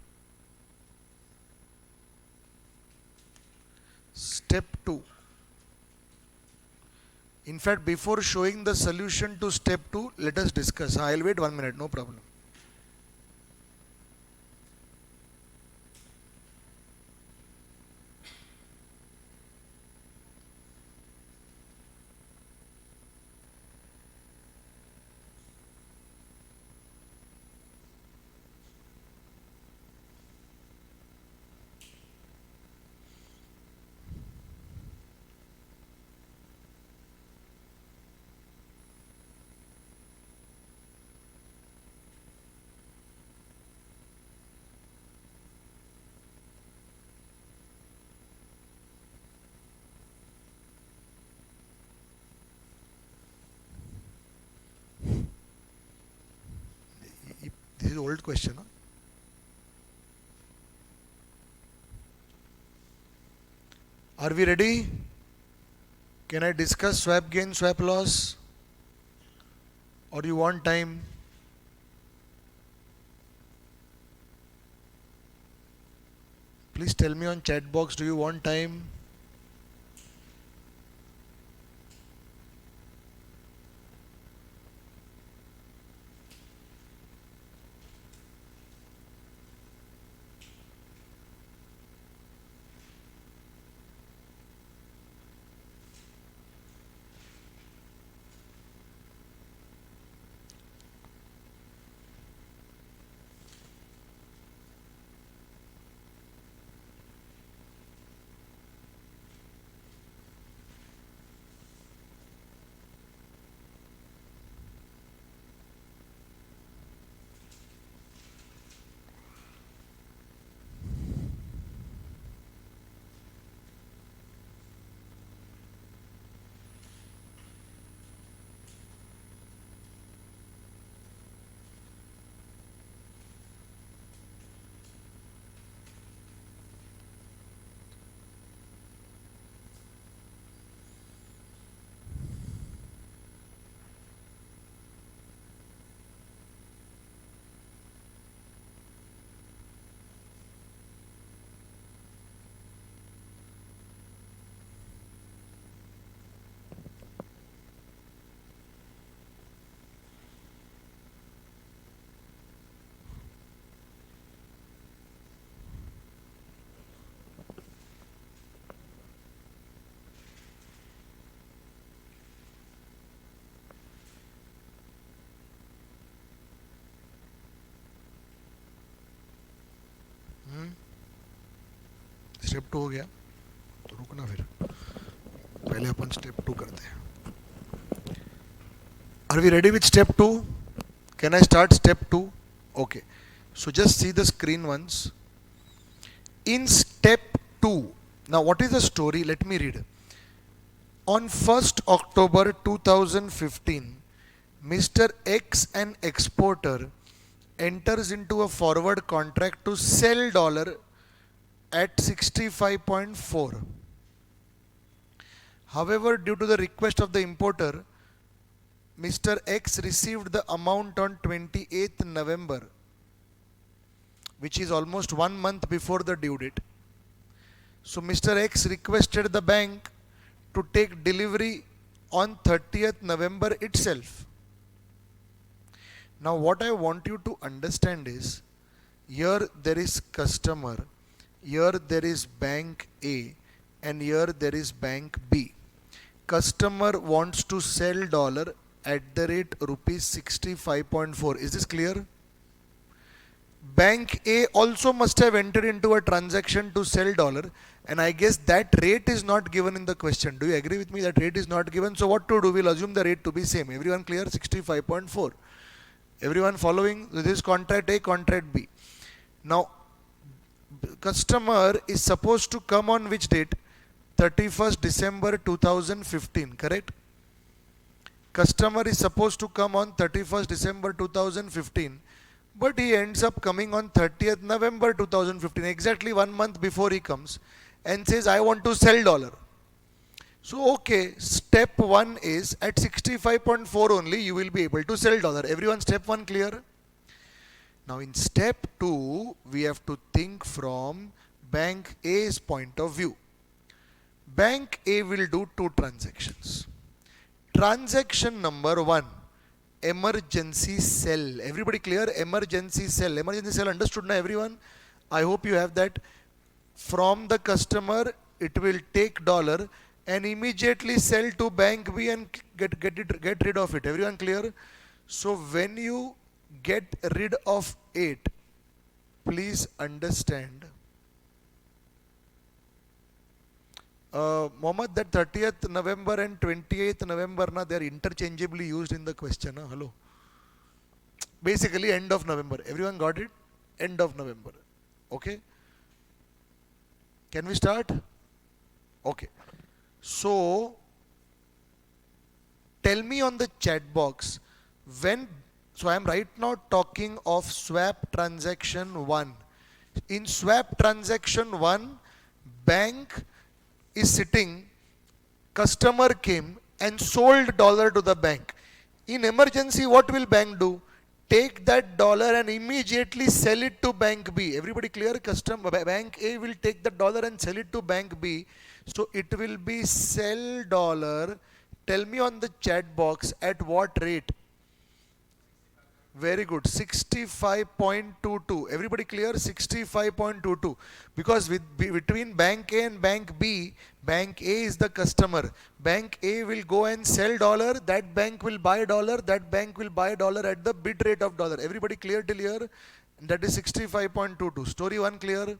Step 2. In fact, before showing the solution to step 2, let us discuss. I'll wait 1 minute, no problem. This is old question. Huh? Are we ready? Can I discuss swap gain, swap loss? Or you want time? Please tell me on chat box, do you want time? Step 2 हो गया तो रुकना, फिर पहले अपन step 2 करते हैं. Are we ready with step 2? Can I start step 2? Okay. So just see the screen once. In step 2, now what is the story? Let me read. On 1st October 2015, Mr. X, an exporter, enters into a forward contract to sell dollar at 65.4. However, due to the request of the importer, Mr. X received the amount on 28th November, which is almost 1 month before the due date. So Mr. X requested the bank to take delivery on 30th November itself. Now what I want you to understand is, here there is customer, here there is bank A, and here there is bank B. Customer wants to sell dollar at the rate rupees 65.4. Is this clear? Bank A also must have entered into a transaction to sell dollar, and I guess that rate is not given in the question. Do you agree with me that rate is not given? So what to do? We'll assume the rate to be same. Everyone clear? 65.4. Everyone following? This is contract A, contract B. Now customer is supposed to come on which date? 31st December 2015, correct? Customer is supposed to come on 31st December 2015, but he ends up coming on 30th November 2015, exactly 1 month before he comes, and says, I want to sell dollar. So okay, step 1 is at 65.4 only you will be able to sell dollar. Everyone, step 1 clear? Now in step 2, we have to think from bank A's point of view. Bank A will do 2 transactions. Transaction number 1, emergency sell. Everybody clear? Emergency sell. Emergency sell understood now everyone? I hope you have that. From the customer, it will take dollar and immediately sell to bank B and get rid of it. Everyone clear? So when you get rid of it, please understand. Mohammed, that 30th November and 28th November, they are interchangeably used in the question. Hello. Basically, end of November. Everyone got it? End of November. Okay. Can we start? Okay. So, tell me on the chat box when. So, I am right now talking of swap transaction 1. In swap transaction 1, bank is sitting, customer came and sold dollar to the bank. In emergency, what will bank do? Take that dollar and immediately sell it to bank B. Everybody clear? Bank A will take the dollar and sell it to bank B. So it will be sell dollar. Tell me on the chat box at what rate? Very good. 65.22. Everybody clear? 65.22. Because between bank A and bank B, bank A is the customer. Bank A will go and sell dollar. That bank will buy dollar. That bank will buy dollar at the bid rate of dollar. Everybody clear till here? That is 65.22. Story 1 clear?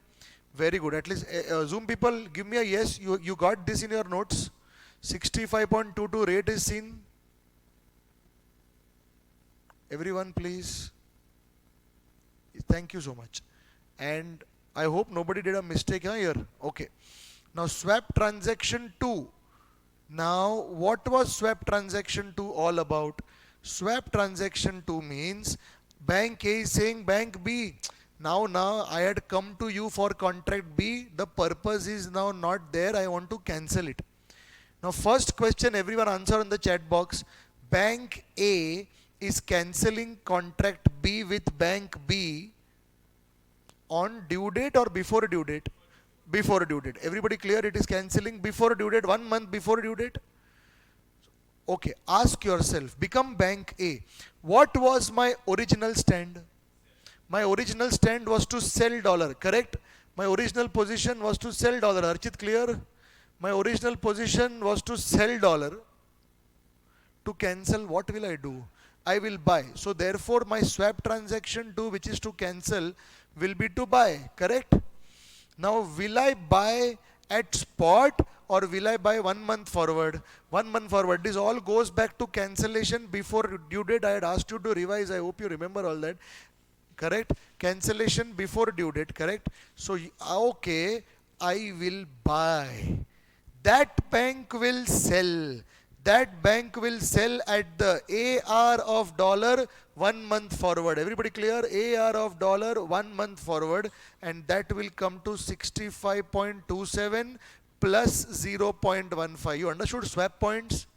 Very good. At least Zoom people, give me a yes. You got this in your notes. 65.22 rate is seen. Everyone please. Thank you so much. And I hope nobody did a mistake here. Okay. Now swap transaction 2. Now what was swap transaction 2 all about? Swap transaction 2 means bank A is saying bank B, now I had come to you for contract B. The purpose is now not there. I want to cancel it. Now first question everyone answer in the chat box. Bank A is cancelling contract B with bank B on due date or before due date? Before due date. Everybody clear? It is cancelling before due date, 1 month before due date. Okay, ask yourself, become bank A. What was my original stand? My original stand was to sell dollar, correct? My original position was to sell dollar. Archit, clear? My original position was to sell dollar. To cancel, what will I do? I will buy. So therefore my swap transaction 2, which is to cancel, will be to buy, correct? Now will I buy at spot or will I buy 1 month forward? 1 month forward. This all goes back to cancellation before due date. I had asked you to revise. I hope you remember all that. Correct? Cancellation before due date. Correct? So, okay, I will buy. That bank will sell. That bank will sell at the AR of dollar 1 month forward. Everybody clear? AR of dollar 1 month forward, and that will come to 65.27 plus 0.15. You understood swap points?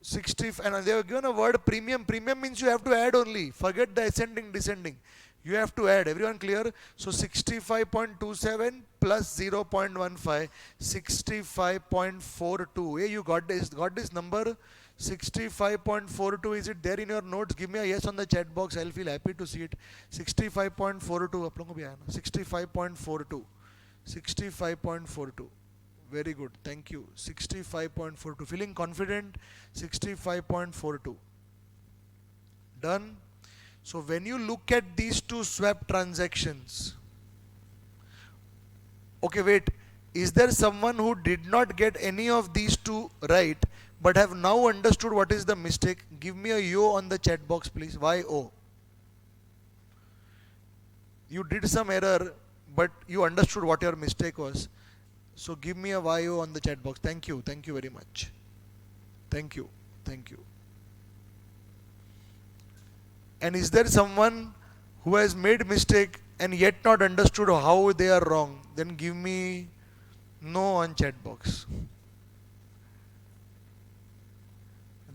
60, and they have given a word premium. Premium means you have to add only. Forget the ascending, descending. You have to add. Everyone clear? So 65.27 plus 0.15, 65.42. Hey, you got this number? 65.42. Is it there in your notes? Give me a yes on the chat box. I'll feel happy to see it. 65.42. 65.42. 65.42. Very good. Thank you. 65.42. Feeling confident? 65.42. Done. So when you look at these two swap transactions, okay, wait, is there someone who did not get any of these two right but have now understood what is the mistake? Give me a yo on the chat box, please. Y-O. You did some error, but you understood what your mistake was. So give me a YO on the chat box. Thank you. Thank you very much. Thank you. Thank you. And is there someone who has made mistake and yet not understood how they are wrong? Then give me no on chat box.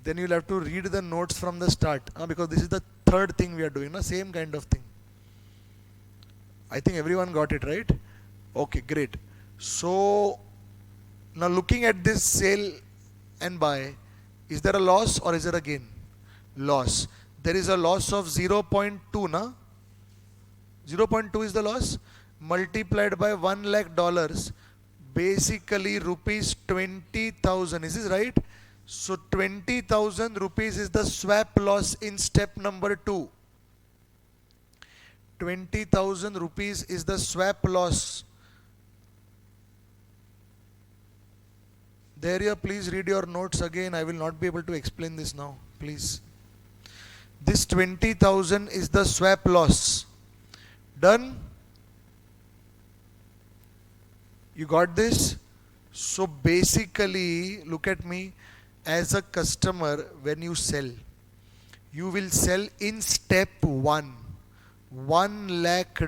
Then you'll have to read the notes from the start, because this is the third thing we are doing, same kind of thing. I think everyone got it right? Okay, great. So now looking at this sale and buy, is there a loss or is there a gain? Loss. There is a loss of 0.2, na? 0.2 is the loss, multiplied by $1 lakh, basically rupees 20,000. Is this right? So 20,000 rupees is the swap loss in step number 2. 20,000 rupees is the swap loss. There you please read your notes again. I will not be able to explain this now. Please. This 20,000 is the swap loss. Done? You got this? So basically, look at me. As a customer, when you sell, you will sell in step 1. $1 lakh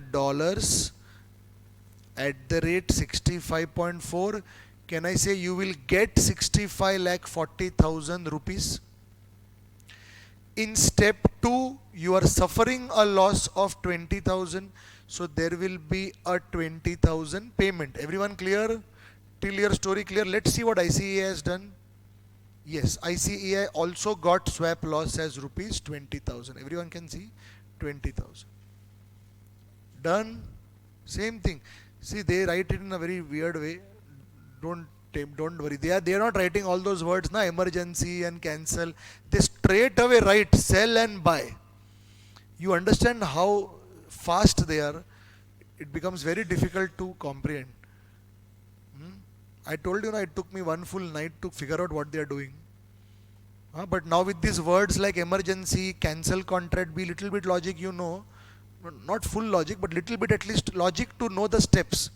at the rate 65.4. Can I say you will get 65,40,000 rupees? In step 2, you are suffering a loss of 20,000. So there will be a 20,000 payment. Everyone clear? Till your story clear? Let's see what ICAI has done. Yes, ICAI also got swap loss as rupees 20,000. Everyone can see 20,000. Done. Same thing. See, they write it in a very weird way. Don't worry. They are not writing all those words, emergency and cancel. They straight away write sell and buy. You understand how fast they are. It becomes very difficult to comprehend. I told you, it took me one full night to figure out what they are doing. But now with these words like emergency, cancel contract, be little bit logic, not full logic, but little bit at least logic to know the steps,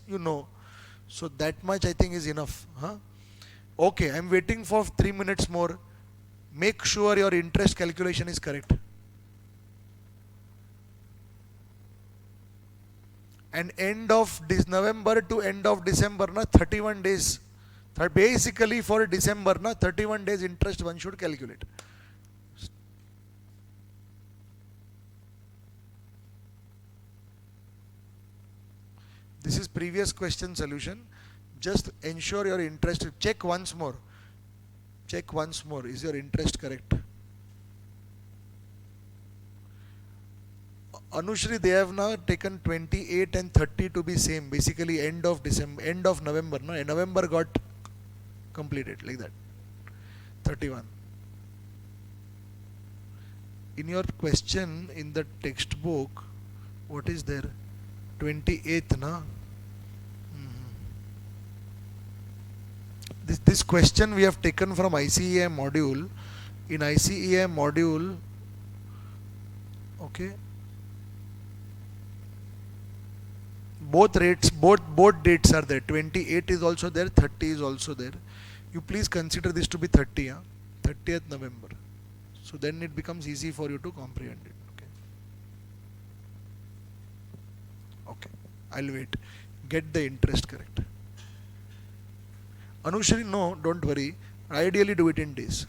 So that much I think is enough. Okay, I'm waiting for 3 minutes more. Make sure your interest calculation is correct. And end of this November to end of December, 31 days. Basically for December, 31 days interest one should calculate. This is previous question solution. Just ensure your interest. Check once more. Check once more. Is your interest correct? Anushri, they have now taken 28 and 30 to be same. Basically end of November. November got completed like that. 31. In your question in the textbook, what is there? 28th, This question we have taken from ICEI module. In ICEI module, okay, both rates, both dates are there. 28 is also there, 30 is also there. You please consider this to be 30, 30th November. So then it becomes easy for you to comprehend it. Okay, I'll wait. Get the interest correct. Anushri, no, don't worry. Ideally do it in days.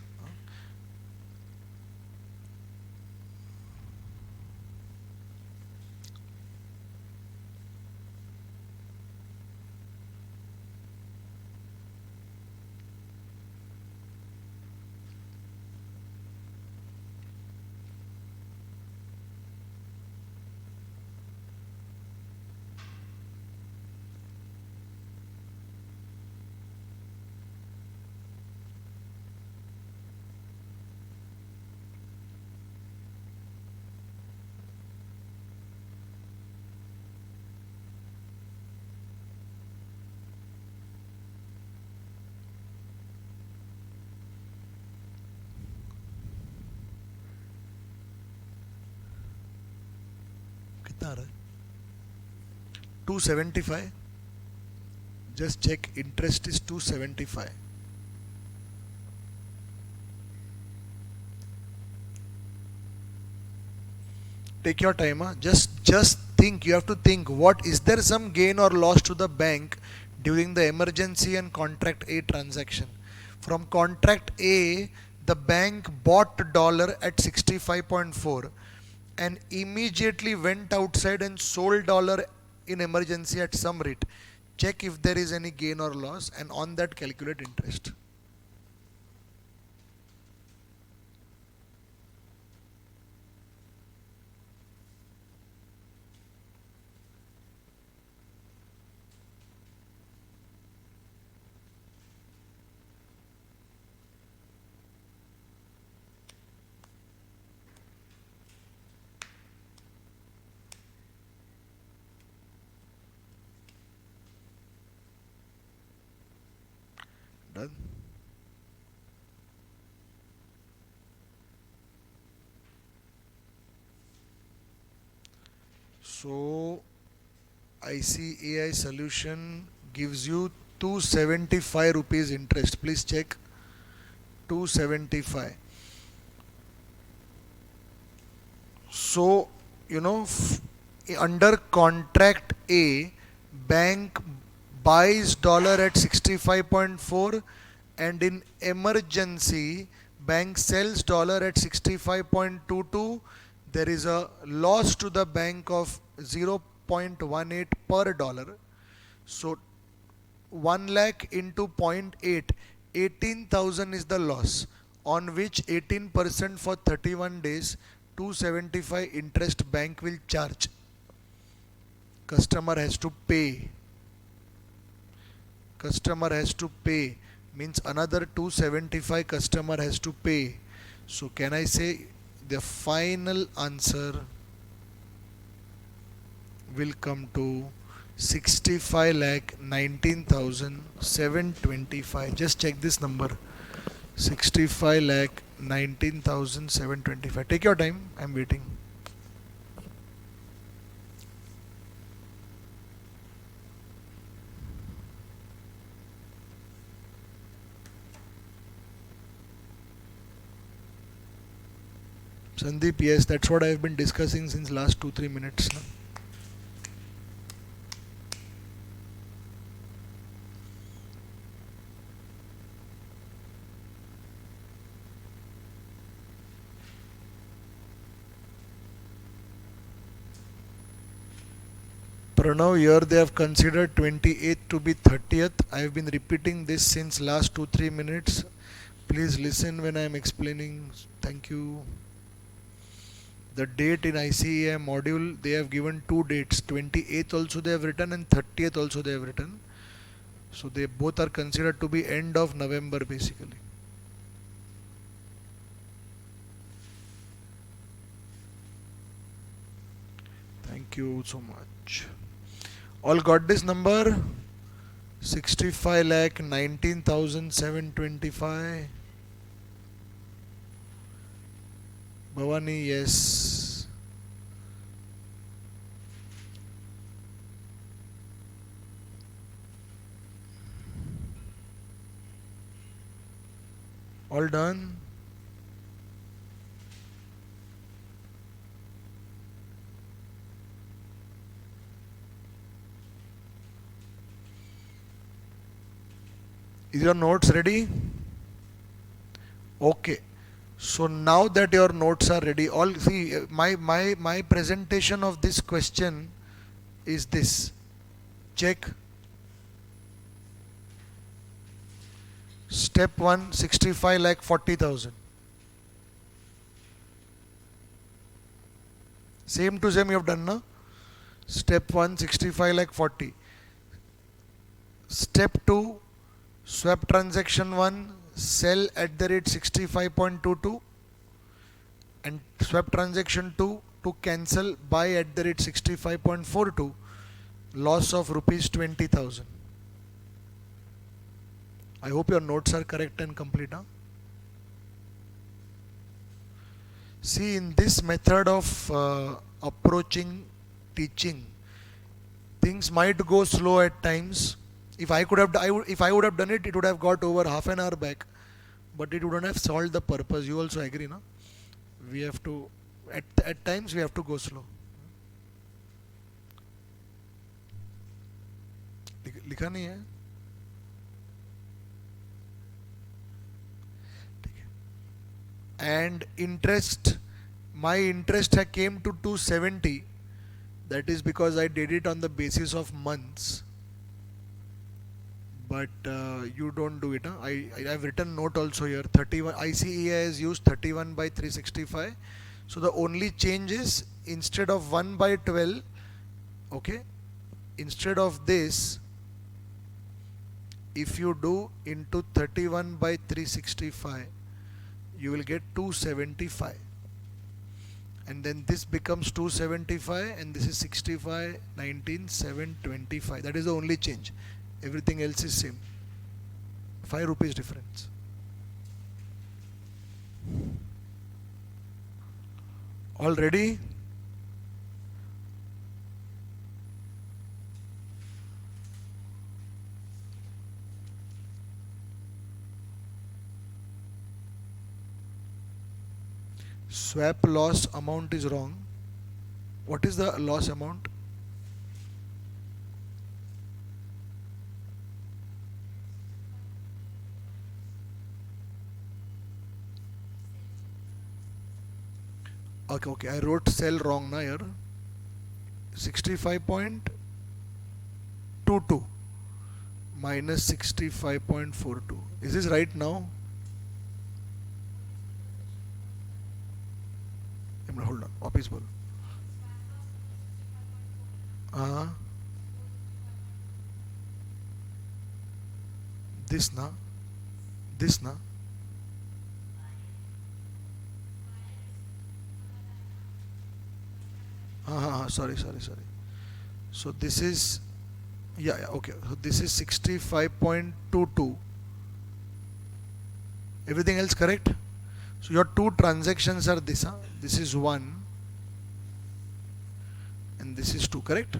कितना आ रहा है? 275. Just check, interest is 275. Take your time, just think. You have to think, what is there some gain or loss to the bank during the emergency and contract A transaction? From contract A, the bank bought dollar at 65.4 and immediately went outside and sold dollar in emergency at some rate. Check if there is any gain or loss, and on that calculate interest. Done. So ICAI solution gives you 275 rupees interest. Please check. 275. So under contract A, bank buys dollar at 65.4 and in emergency bank sells dollar at 65.22. There is a loss to the bank of 0.18 per dollar. So 1 lakh into 0.8, 18,000 is the loss, on which 18% for 31 days, 275 interest bank will charge. Customer has to pay. Customer has to pay means another 275 customer has to pay. So can I say the final answer will come to 65,19,725. Just check this number. 65,19,725. Take your time. I'm waiting. Sandeep, yes, that's what I've been discussing since last 2-3 minutes now. Pranav, here they have considered 28th to be 30th. I have been repeating this since last 2-3 minutes. Please listen when I am explaining. Thank you. The date in ICEI module, they have given two dates. 28th also they have written and 30th also they have written. So they both are considered to be end of November basically. Thank you so much. All got this number? 65 lakh 19,725. Bhavani, yes. All done. Is your notes ready? Okay. So now that your notes are ready, all see my presentation of this question is this. Check. Step 1, 65 lakh 40,000. Same to same you have done, na? Step 1, 65 lakh 40. Step 2, swap transaction 1, sell at the rate 65.22, and swap transaction 2 to cancel buy at the rate 65.42, loss of rupees 20,000. I hope your notes are correct and complete. Huh? See, in this method of approaching teaching, things might go slow at times. If I would have done it, it would have got over half an hour back, but it wouldn't have solved the purpose. You also agree, na? We have to at times we have to go slow. लिखा नहीं है? And interest, my interest came to 270. That is because I did it on the basis of months. But you don't do it. Huh? I have written note also here. 31 ICEI has used 31 by 365. So the only change is instead of 1 by 12, okay, instead of this, if you do into 31 by 365, you will get 275. And then this becomes 275 and this is 65, 19, 725. That is the only change. Everything else is same. 5 rupees difference. All ready? Swap loss amount is wrong. What is the loss amount? Okay, I wrote sell wrong na here. 65.22 minus 65.42. Is this right now? Hold on, वापिस बोलो. हाँ, this na, sorry. So this is, yeah, okay. So this is 65.22. Everything else correct? So your two transactions are this. This is 1 and this is 2, correct?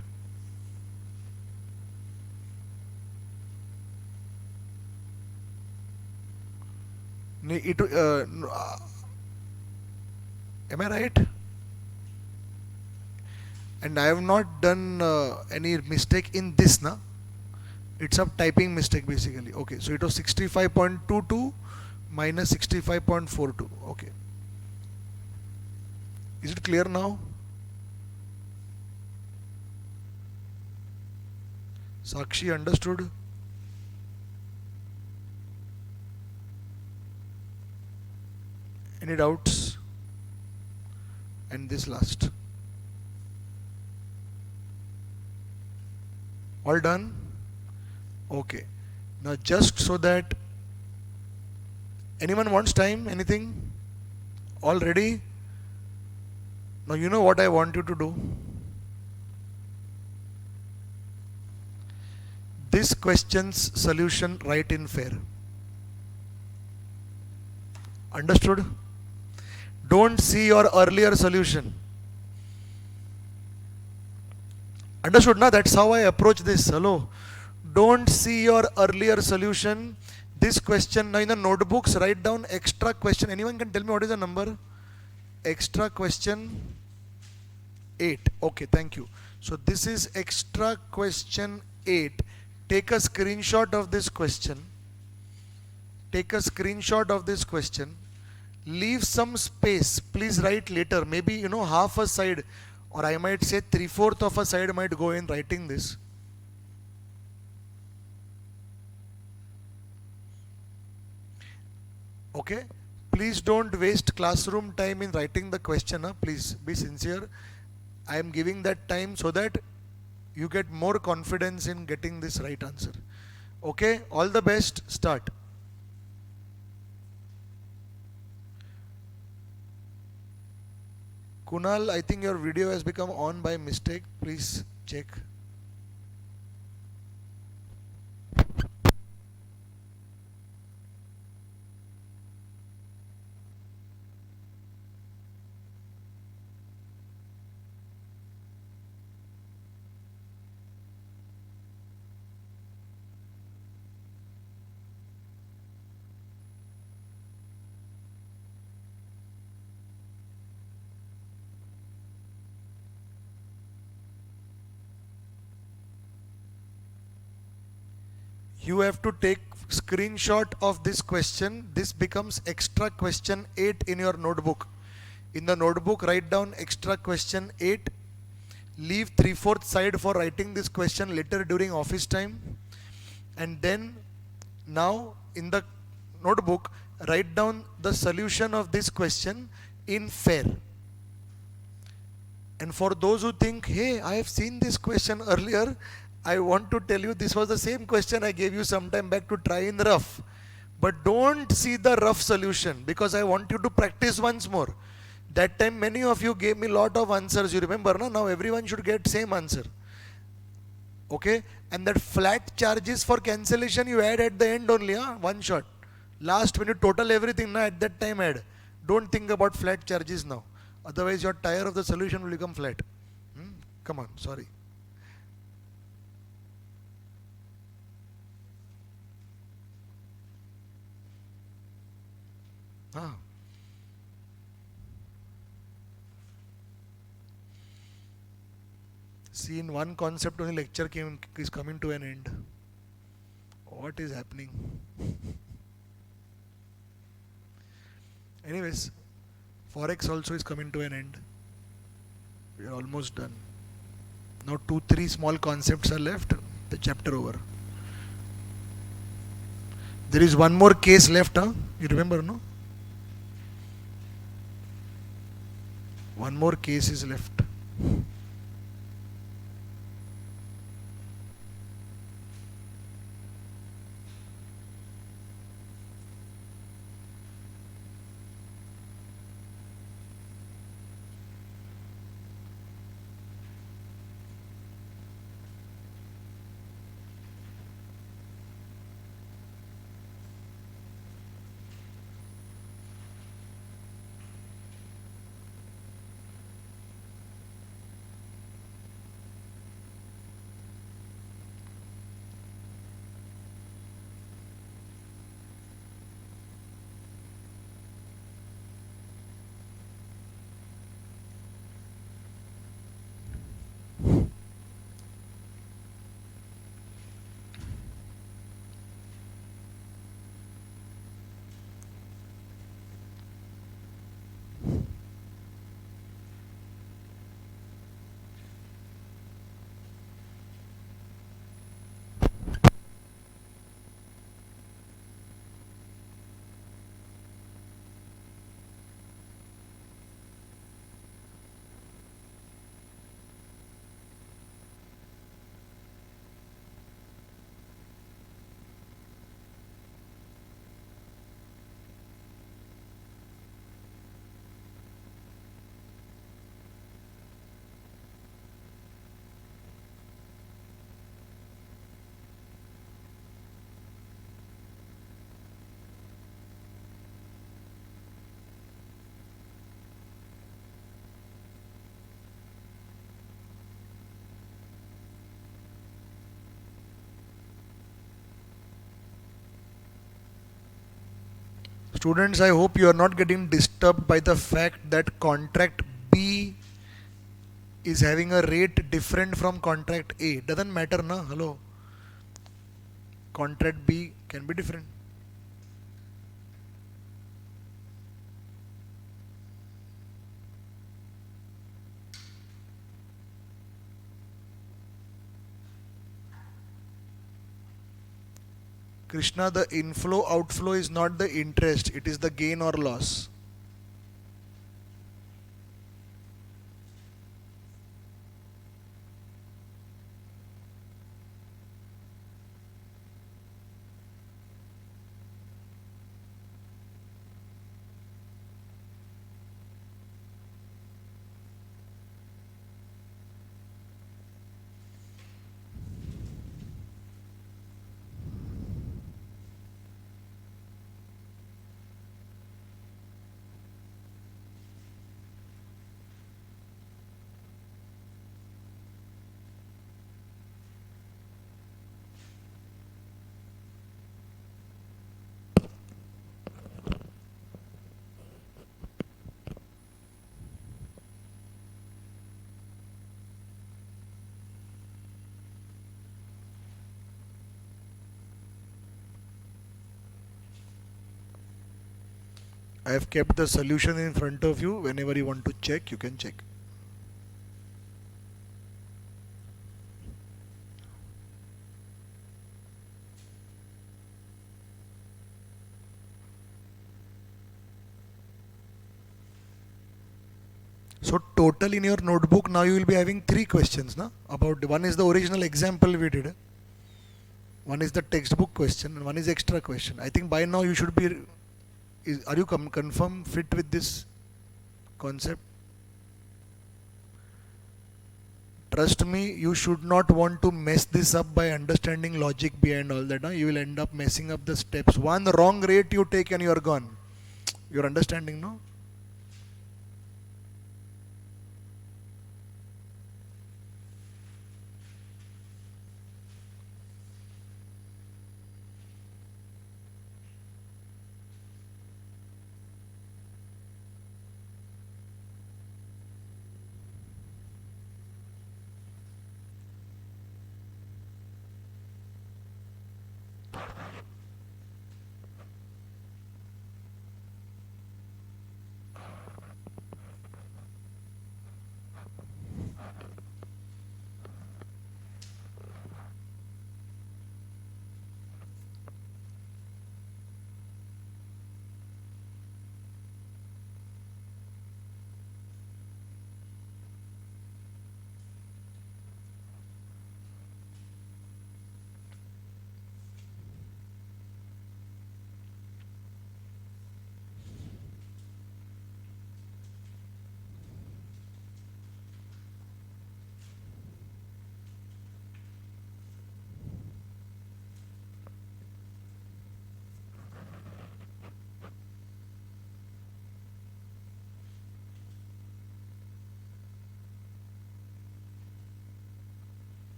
Am I right? And I have not done any mistake in this, na? It's a typing mistake basically. Okay, so it was 65.22 minus 65.42. Okay. Is it clear now? Sakshi understood? Any doubts? And this last. All done? Okay. Now just so that anyone wants time, anything? All ready? Now you know what I want you to do. this question's solution right in fair. Understood? Don't see your earlier solution. Understood? Now that's how I approach this. Hello. Don't see your earlier solution. This question, now in the notebooks, write down extra question. Anyone can tell me what is the number? Extra question 8. Okay, thank you. So this is extra question 8. Take a screenshot of this question. Take a screenshot of this question. Leave some space. Please write later. Maybe, half a side, or I might say 3/4 of a side might go in writing this. Okay? Please don't waste classroom time in writing the question. Please be sincere. I am giving that time so that you get more confidence in getting this right answer. Okay? All the best. Start. Kunal, I think your video has become on by mistake. Please check. You have to take screenshot of this question. This becomes extra question 8 in your notebook. In the notebook, write down extra question 8. Leave 3/4 side for writing this question later during office time. And then now in the notebook, write down the solution of this question in fair. And for those who think, hey, I have seen this question earlier, I want to tell you this was the same question I gave you some time back to try in rough. But don't see the rough solution, because I want you to practice once more. That time many of you gave me lot of answers, you remember, no? Now everyone should get same answer. Okay? And that flat charges for cancellation you add at the end only, one shot. Last when you total everything, at that time add. Don't think about flat charges now. Otherwise your tire of the solution will become flat. Come on, sorry. See, in one concept only lecture is coming to an end. What is happening? Anyways, Forex also is coming to an end. We are almost done. Now 2-3 small concepts are left. The chapter over. There is one more case left, You remember, no? One more case is left. Students, I hope you are not getting disturbed by the fact that contract B is having a rate different from contract A. Doesn't matter, na? Hello. Contract B can be different. Krishna, the inflow outflow is not the interest, it is the gain or loss. I have kept the solution in front of you. Whenever you want to check, you can check. So total in your notebook now you will be having 3 questions, na? About one is the original example we did, one is the textbook question, and one is extra question. I think by now you should be. Are you confirm fit with this concept? Trust me, you should not want to mess this up by understanding logic behind all that. You will end up messing up the steps. One wrong rate you take and you are gone. You're understanding, no?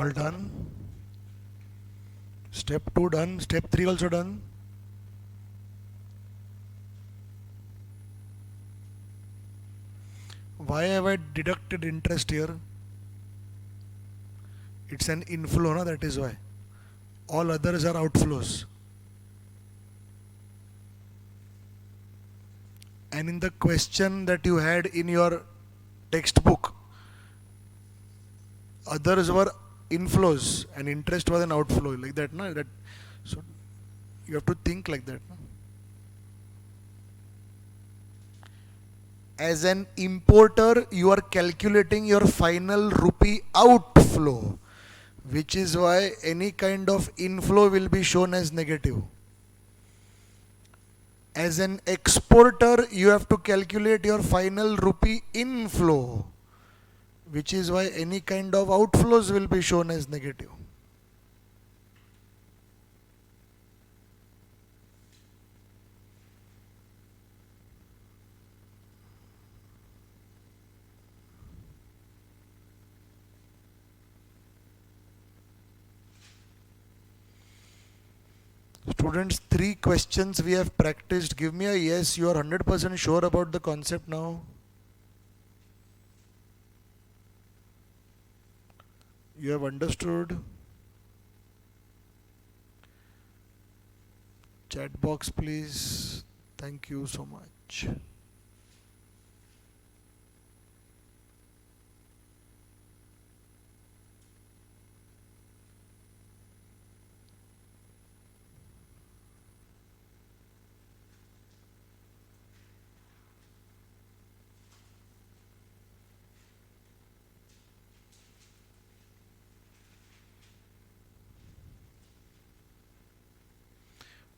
All done. Step 2 done. Step 3 also done. Why have I deducted interest here? It's an inflow, no? That is why. All others are outflows. And in the question that you had in your textbook, others were inflows and interest was an outflow, like that, no? That, so you have to think like that, no? As an importer, you are calculating your final rupee outflow, which is why any kind of inflow will be shown as negative. As an exporter, you have to calculate your final rupee inflow, which is why any kind of outflows will be shown as negative. Students, 3 questions we have practiced. Give me a yes. You are 100% sure about the concept now? You have understood? Chat box, please. Thank you so much.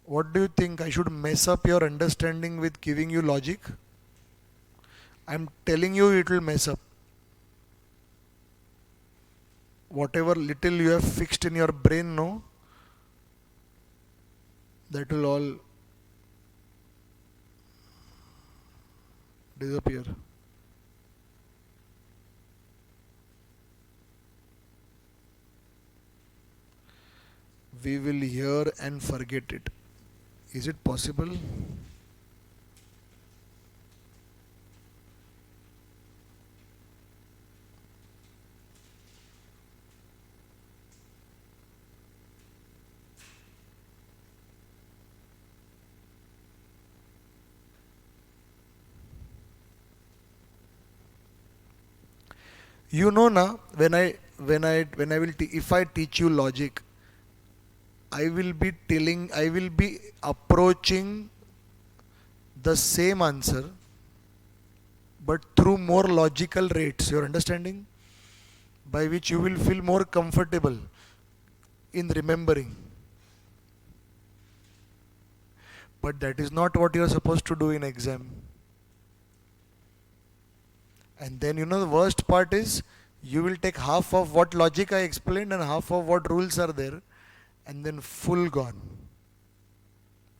What do you think? I should mess up your understanding with giving you logic? I'm telling you it will mess up. Whatever little you have fixed in your brain, no? That will all disappear. We will hear and forget it. Is it possible? You know now, when I will if I teach you logic, I will be approaching the same answer, but through more logical rates. You're understanding? By which you will feel more comfortable in remembering. But that is not what you're supposed to do in exam. And then the worst part is, you will take half of what logic I explained and half of what rules are there, and then full gone.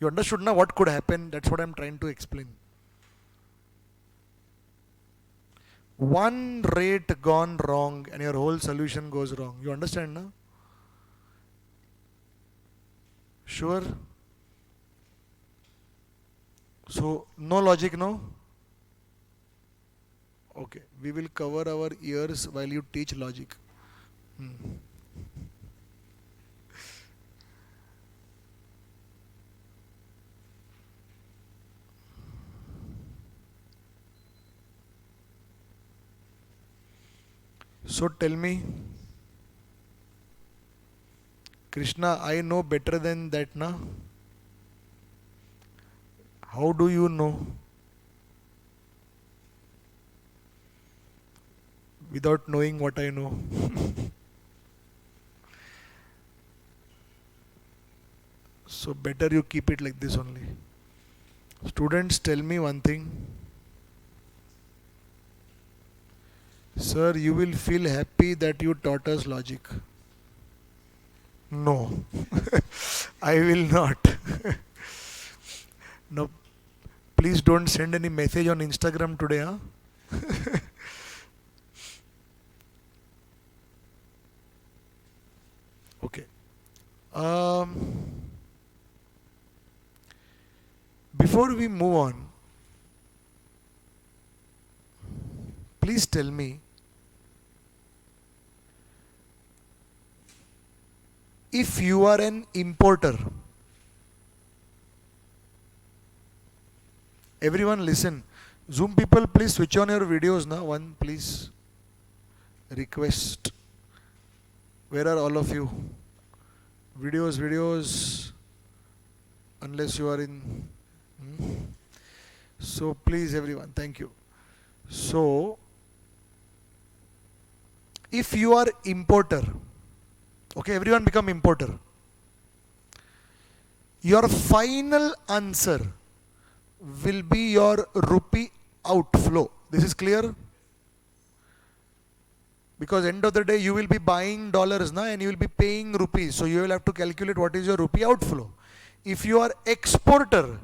You understood now what could happen? That's what I'm trying to explain. One rate gone wrong and your whole solution goes wrong. You understand now? Sure? So, no logic, no? Okay, we will cover our ears while you teach logic. So tell me, Krishna, I know better than that, na? How do you know? Without knowing what I know. So better you keep it like this only. Students, tell me one thing. Sir, you will feel happy that you taught us logic. No, I will not. No, please don't send any message on Instagram today, huh? Um, Before we move on, please tell me if you are an importer. Everyone listen. Zoom people, please switch on your videos now. One, please. Request. Where are all of you? Videos. Unless you are in. So please, everyone. Thank you. So, if you are importer, okay, everyone become importer. Your final answer will be your rupee outflow. This is clear? Because end of the day you will be buying dollars now and you will be paying rupees. So you will have to calculate what is your rupee outflow. If you are exporter,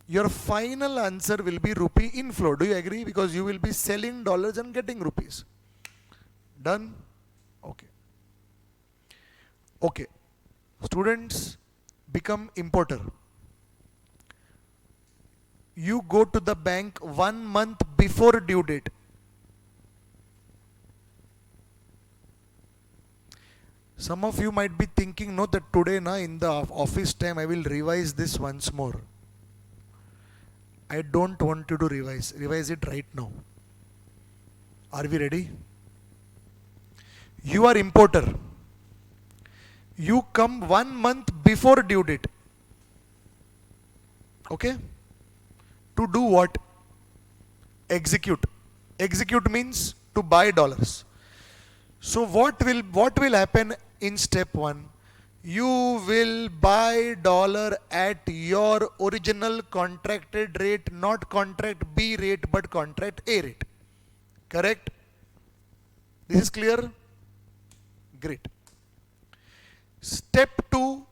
your final answer will be rupee inflow. Do you agree? Because you will be selling dollars and getting rupees. Done? Okay. Okay. Students become importer. You go to the bank 1 month before due date. Some of you might be thinking, no, that today in the office time I will revise this once more. I don't want you to revise. Revise it right now. Are we ready? You are importer. You come 1 month before due date. Okay? To do what? Execute. Execute means to buy dollars. So what will happen in step 1? You will buy dollar at your original contracted rate, not contract B rate but contract A rate. Correct? This is clear? Great. Step 2,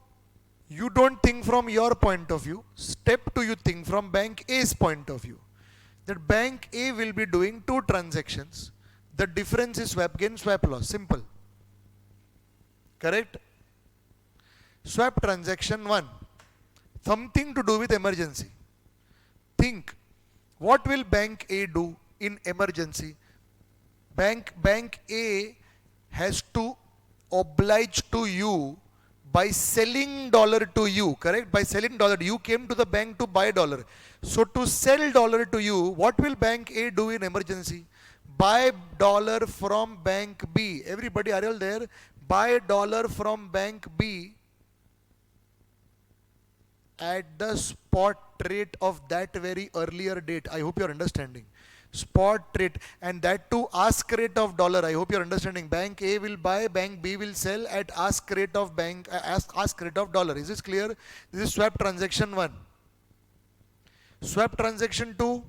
you don't think from your point of view. Step 2, you think from bank A's point of view. That bank A will be doing 2 transactions. The difference is swap gain, swap loss. Simple. Correct? Swap transaction 1. Something to do with emergency. Think, what will bank A do in emergency? Bank A has to oblige to you by selling dollar to you, correct? By selling dollar, you came to the bank to buy dollar. So to sell dollar to you, what will bank A do in emergency? Buy dollar from bank B. Everybody, are you all there? Buy dollar from bank B at the spot rate of that very earlier date. I hope you are understanding. Spot rate, and that too ask rate of dollar. I hope you are understanding. Bank A will buy, bank B will sell at ask rate of ask rate of dollar. Is this clear? This is swap transaction 1. Swap transaction 2.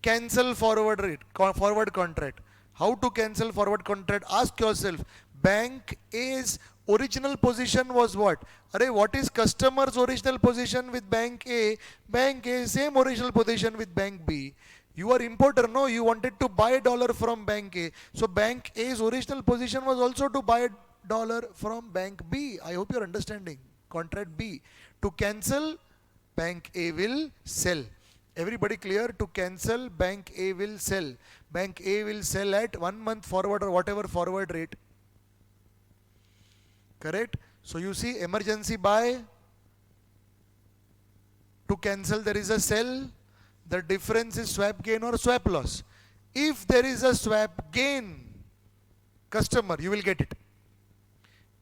Cancel forward rate, forward contract. How to cancel forward contract? Ask yourself. Bank A's original position was what? Arey, what is customer's original position with bank A? Bank A, same original position with bank B. You are importer, no? You wanted to buy dollar from bank A. So bank A's original position was also to buy dollar from bank B. I hope you are understanding. Contract B. To cancel, bank A will sell. Everybody clear? To cancel, bank A will sell. Bank A will sell at 1 month forward or whatever forward rate. Correct? So you see, emergency buy. To cancel, there is a sell. The difference is swap gain or swap loss. If there is a swap gain, customer, you will get it.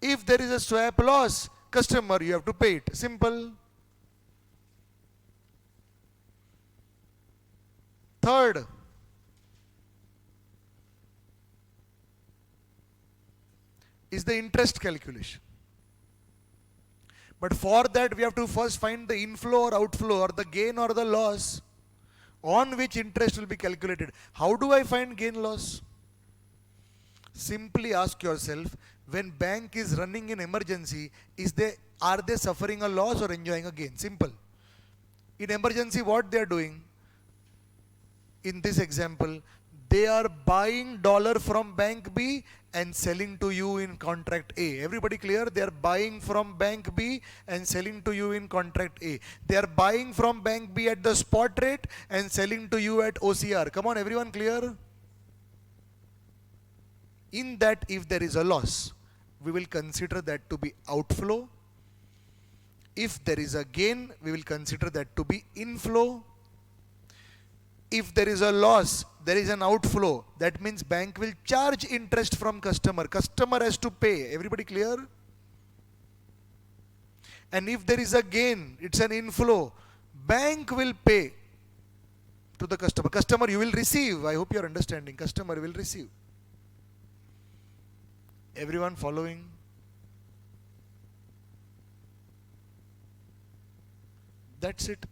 If there is a swap loss, customer, you have to pay it. Simple. Third, is the interest calculation. But for that we have to first find the inflow or outflow or the gain or the loss on which interest will be calculated. How do I find gain loss? Simply ask yourself, when bank is running in emergency, are they suffering a loss or enjoying a gain? Simple. In emergency, what they are doing? In this example, They are buying dollar from bank B and selling to you in contract A. Everybody clear? They are buying from bank B and selling to you in contract A. They are buying from bank B at the spot rate and selling to you at OCR. Come on, everyone clear? In that, if there is a loss, we will consider that to be outflow. If there is a gain, we will consider that to be inflow. If there is a loss, there is an outflow. That means bank will charge interest from customer. Customer has to pay. Everybody clear? And if there is a gain, it's an inflow. Bank will pay to the customer. Customer, you will receive. I hope you are understanding. Customer will receive. Everyone following? That's it.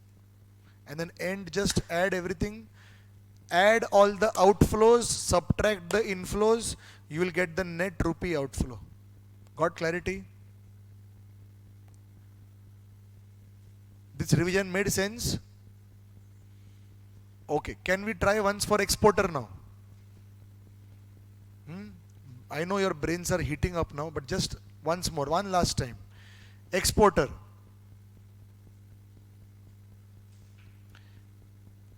And then end, just add everything. Add all the outflows, subtract the inflows. You will get the net rupee outflow. Got clarity? This revision made sense? Okay. Can we try once for exporter now? I know your brains are heating up now, but just once more, one last time. Exporter.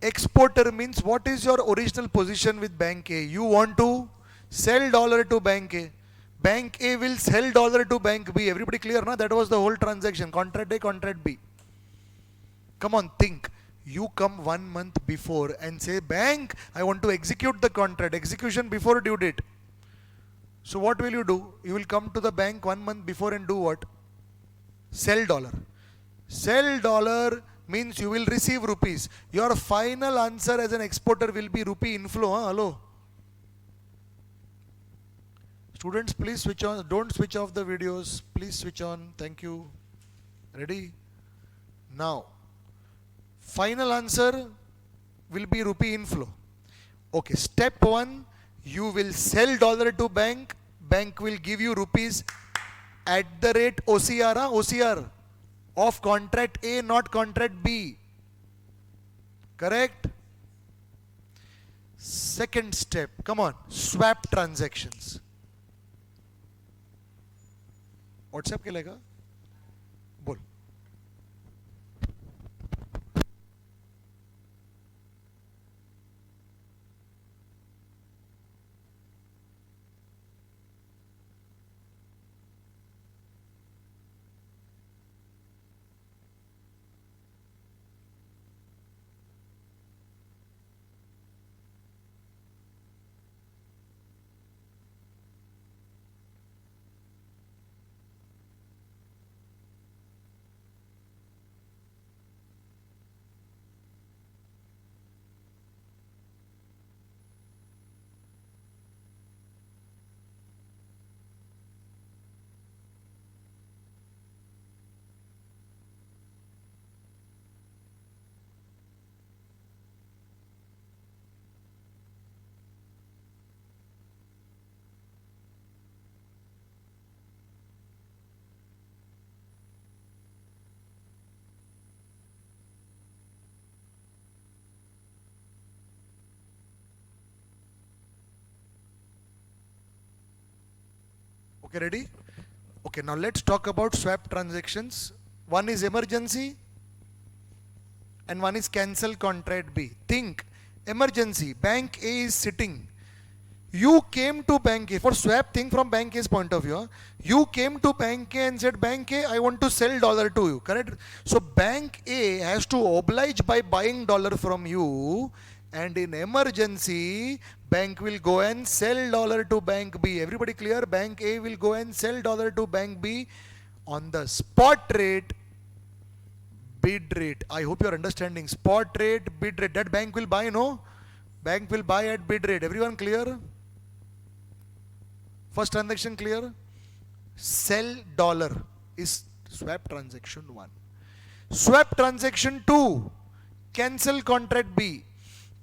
Exporter means what is your original position with bank A? You want to sell dollar to bank A. Bank A will sell dollar to bank B. Everybody clear, na? That was the whole transaction. Contract A, contract B. Come on, think. You come 1 month before and say, bank, I want to execute the contract. Execution before due date. So what will you do? You will come to the bank 1 month before and do what? Sell dollar. Sell dollar means you will receive rupees. Your final answer as an exporter will be rupee inflow. Huh? Hello. Students, please switch on. Don't switch off the videos. Please switch on. Thank you. Ready? Now, final answer will be rupee inflow. Okay, step 1, you will sell dollar to bank. Bank will give you rupees at the rate OCR. Huh? OCR. Of contract A, not contract B. Correct? Second step, come on, swap transactions. WhatsApp के लेगा? बोल. Okay, ready? Okay, now let's talk about swap transactions. One is emergency and one is cancel contract B. Think, emergency, bank A is sitting. You came to bank A, for swap, think from bank A's point of view. Huh? You came to bank A and said, bank A, I want to sell dollar to you, correct? So bank A has to oblige by buying dollar from you, and in emergency, bank will go and sell dollar to bank B. Everybody clear? Bank A will go and sell dollar to bank B on the spot rate, bid rate. I hope you are understanding. Spot rate, bid rate. That bank will buy, no? Bank will buy at bid rate. Everyone clear? First transaction clear? Sell dollar is swap transaction 1. Swap transaction 2, cancel contract B.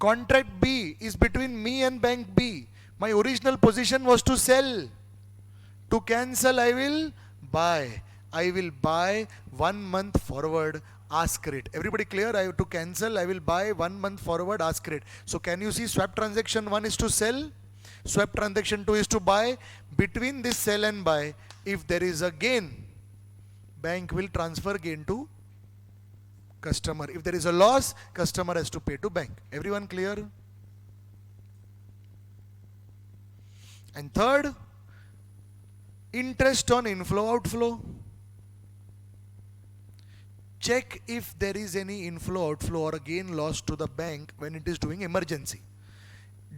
Contract B is between me and bank B. My original position was to sell. To cancel, I will buy. I will buy 1 month forward ask rate. Everybody clear? I have to cancel, I will buy 1 month forward, ask rate. So can you see swap transaction 1 is to sell, swap transaction 2 is to buy. Between this sell and buy, if there is a gain, bank will transfer gain to customer. If there is a loss, customer has to pay to bank. Everyone clear? And third, interest on inflow outflow. Check if there is any inflow outflow or a gain loss to the bank when it is doing emergency.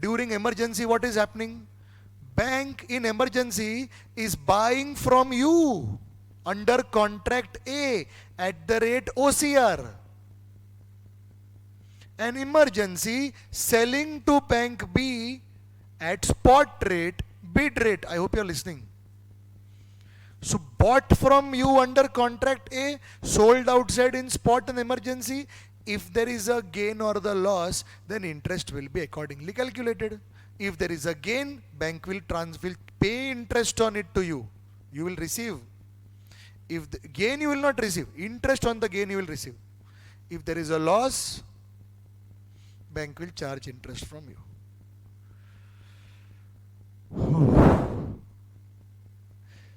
During emergency, what is happening? Bank in emergency is buying from you under contract A at the rate OCR. An emergency selling to bank B at spot rate, bid rate. I hope you are listening. So bought from you under contract A, sold outside in spot and emergency. If there is a gain or the loss, then interest will be accordingly calculated. If there is a gain, bank will pay interest on it to you. You will receive. If the gain, you will not receive. Interest on the gain you will receive. If there is a loss, bank will charge interest from you.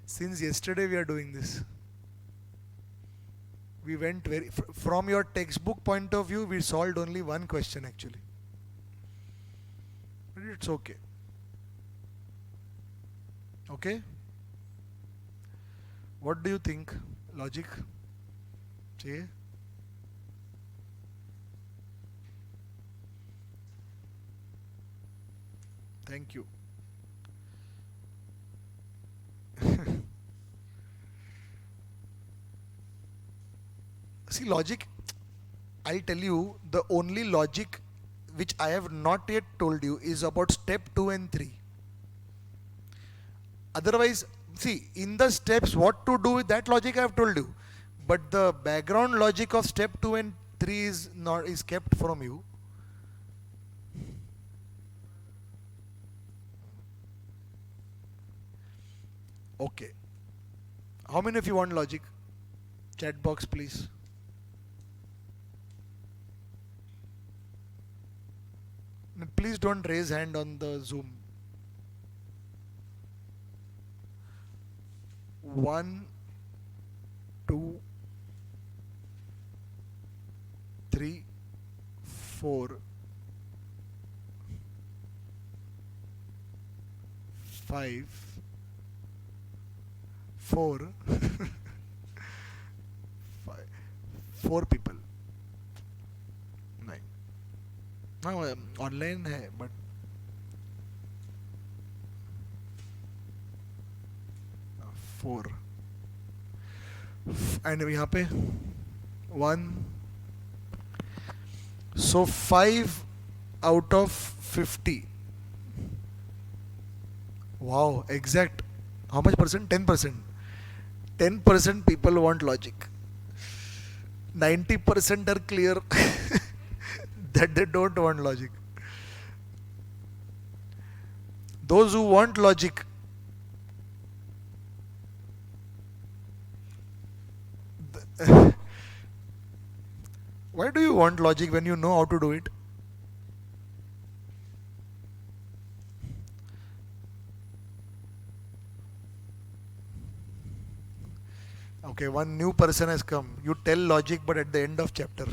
Since yesterday we are doing this. We went from your textbook point of view, we solved only one question actually. But it's okay. Okay? What do you think? Logic? चाहिए? Thank you. See, logic, I'll tell you, the only logic which I have not yet told you is about step 2 and 3. Otherwise, see, in the steps, what to do with that logic I have told you. But the background logic of step 2 and 3 is kept from you. Okay. How many of you want logic? Chat box, please. Please don't raise hand on the Zoom. 1, 2, 3, 4, 5, 4, 4 people. 9. Now online है but four. And यहाँ पे 1. So 5 out of 50. Wow, exact. How much percent? 10%. 10% people want logic. 90% are clear that they don't want logic. Those who want logic, why do you want logic when you know how to do it? Okay, one new person has come. You tell logic, but at the end of chapter.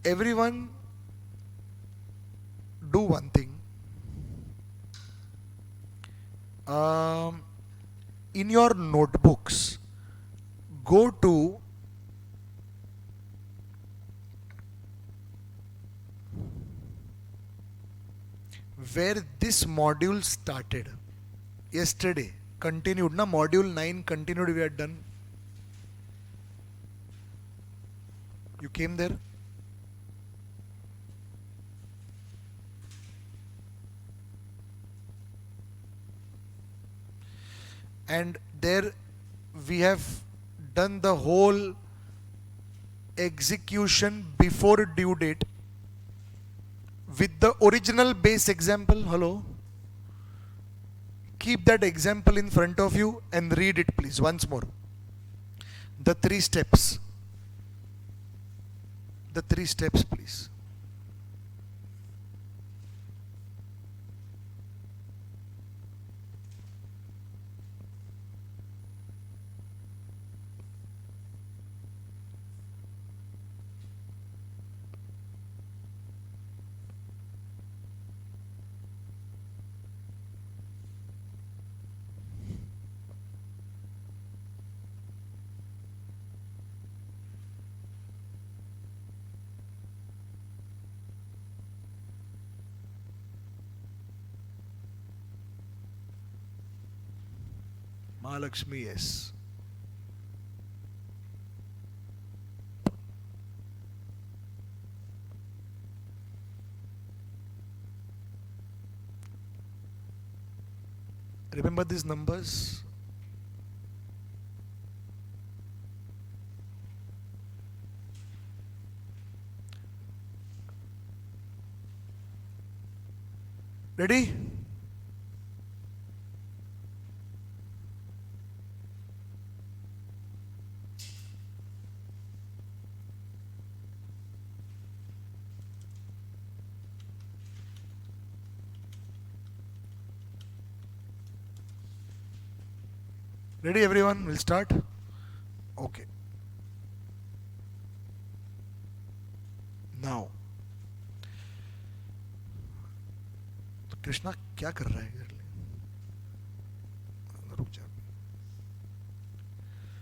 Everyone do one thing. In your notebooks, go to where this module started. Yesterday, continued, na? Module 9 continued, we had done. You came there? And there we have done the whole execution before due date with the original base example. Hello? keep that example in front of you and read it please once more. The 3 steps. The 3 steps please. Mahalakshmi, yes. Remember these numbers? Ready? Ready everyone? We'll start. Okay. Now, Krishna क्या कर रहा है exactly? रुक जा.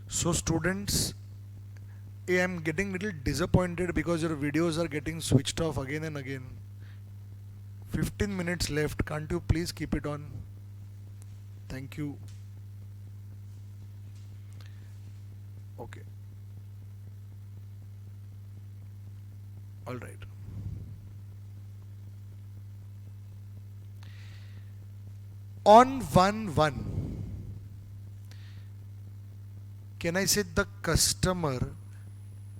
So students, I am getting little disappointed because your videos are getting switched off again and again. 15 minutes left. Can't you please keep it on? Thank you. Okay. All right. On 1-1, can I say the customer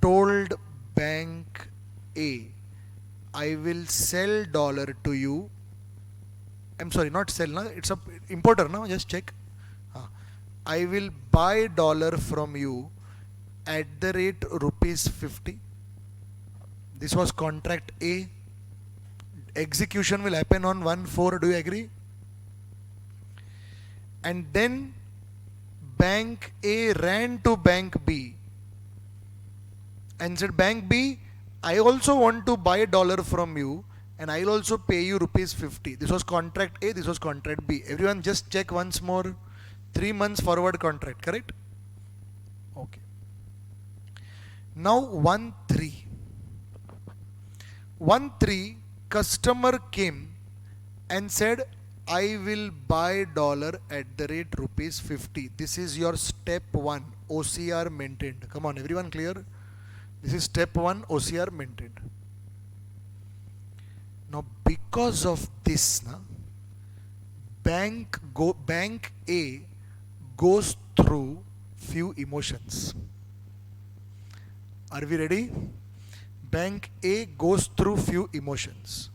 told bank A, I will sell dollar to you. I'm sorry, not sell, na? It's a importer, no? Just check. I will buy dollar from you at the rate rupees 50. This was contract A. Execution will happen on 1-4. Do you agree? And then bank A ran to bank B and said, Bank B, I also want to buy dollar from you and I'll also pay you rupees 50. This was contract A, this was contract B. Everyone just check once more. 3 months forward contract, correct? Okay. Now 1-3. 1-3, customer came and said, I will buy dollar at the rate rupees 50. This is your step 1, OCR maintained. Come on, everyone clear? This is step 1, OCR maintained. Now because of this, bank A goes through few emotions. Are we ready? Bank A goes through few emotions.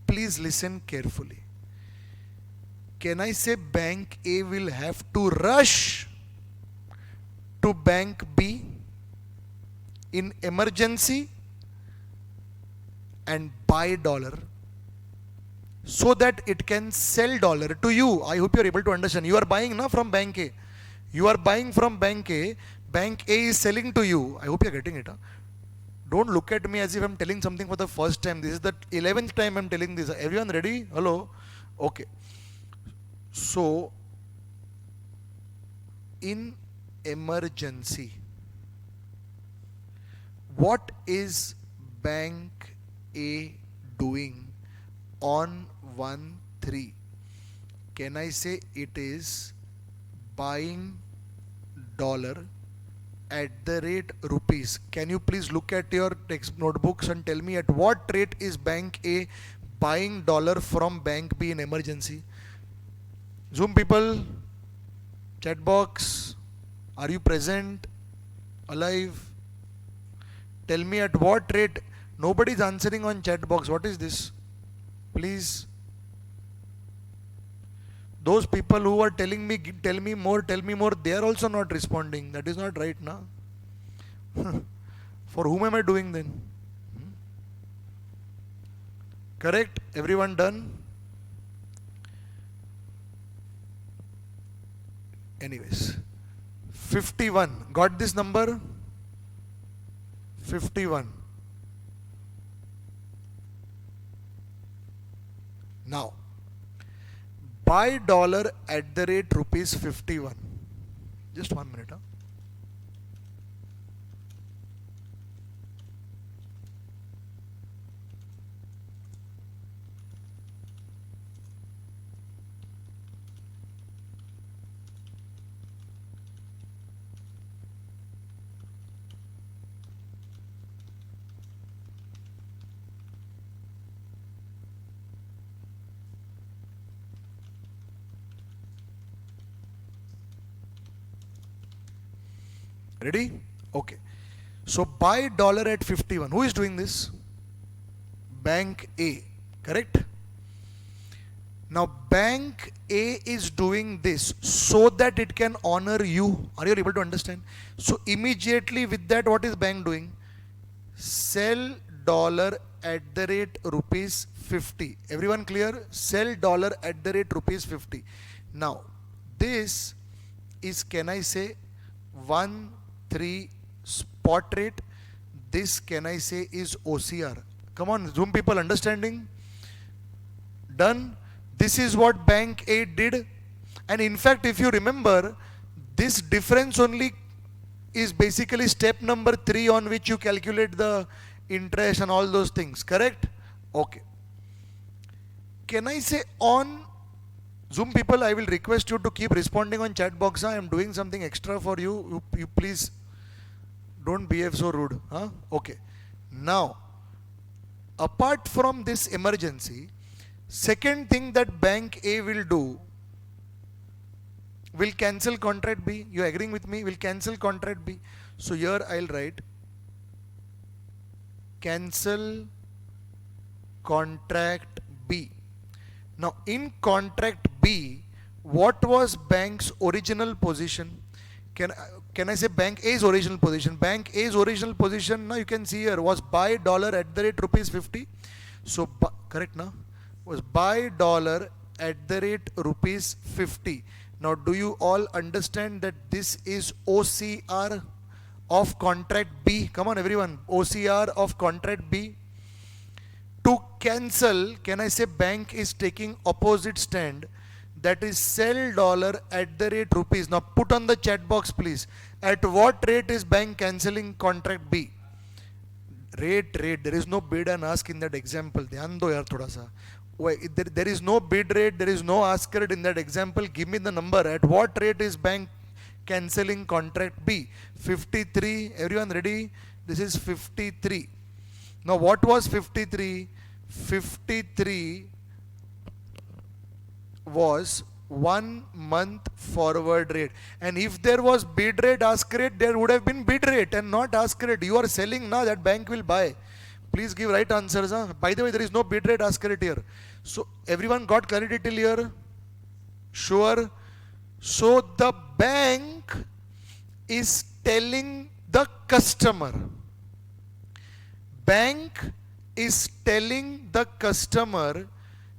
Please listen carefully. Can I say bank A will have to rush to bank B in emergency and buy dollar so that it can sell dollar to you? I hope you are able to understand. You are buying now from bank A. You are buying from bank A. Bank A is selling to you. I hope you are getting it. Don't look at me as if I am telling something for the first time. This is the 11th time I am telling this. Everyone ready? Hello? Okay. So, in emergency, what is bank A doing on 1-3? Can I say it is buying dollar at the rate rupees? Can you please look at your text notebooks and tell me at what rate is bank A buying dollar from bank B in emergency? Zoom people, chat box, are you present, alive? Tell me at what rate. Nobody is answering on chat box. What is this? Please. those people who are telling me, tell me more, they are also not responding. That is not right, na? For whom am I doing then? Correct? Everyone done? Anyways, 51. Got this number? 51. Now, buy dollar at the rate rupees 51. Just 1 minute. Huh? Ready? Okay. So buy dollar at 51. Who is doing this? Bank A. Correct? Now Bank A is doing this so that it can honor you. Are you able to understand? So immediately with that, what is bank doing? Sell dollar at the rate rupees 50. Everyone clear? Sell dollar at the rate rupees 50. Now this is, can I say, 1-3 spot rate. This, can I say, is OCR. Come on, Zoom people, understanding? Done. This is what Bank A did. And in fact, if you remember, this difference only is basically step number 3 on which you calculate the interest and all those things. Correct? Okay. Can I say on Zoom people, I will request you to keep responding on chat box. I am doing something extra for you. You please don't behave so rude. Huh? Okay. Now, apart from this emergency, second thing that Bank A will do, will cancel contract B. You agreeing with me? Will cancel contract B. So here I'll write cancel contract B. Now in contract B, what was bank's original position? Can I say Bank A's original position? Bank A's original position, now you can see here, was buy dollar at the rate rupees 50. So correct now? Was buy dollar at the rate rupees 50. Now do you all understand that this is OCR of contract B? Come on everyone, OCR of contract B. To cancel, can I say bank is taking opposite stand, that is sell dollar at the rate rupees. Now put on the chat box please, at what rate is bank cancelling contract B? Rate, there is no bid and ask in that example. Dhyan do yaar thoda sa. There is no bid rate, there is no ask rate in that example. Give me the number. At what rate is bank cancelling contract B? 53. Everyone ready? This is 53. Now what was 53? 53 was 1 month forward rate. And if there was bid rate, ask rate, there would have been bid rate and not ask rate. You are selling now, that bank will buy. Please give right answers. Huh? By the way, there is no bid rate, ask rate here. So everyone got clarity till here? Sure. So the bank is telling the customer, bank is telling the customer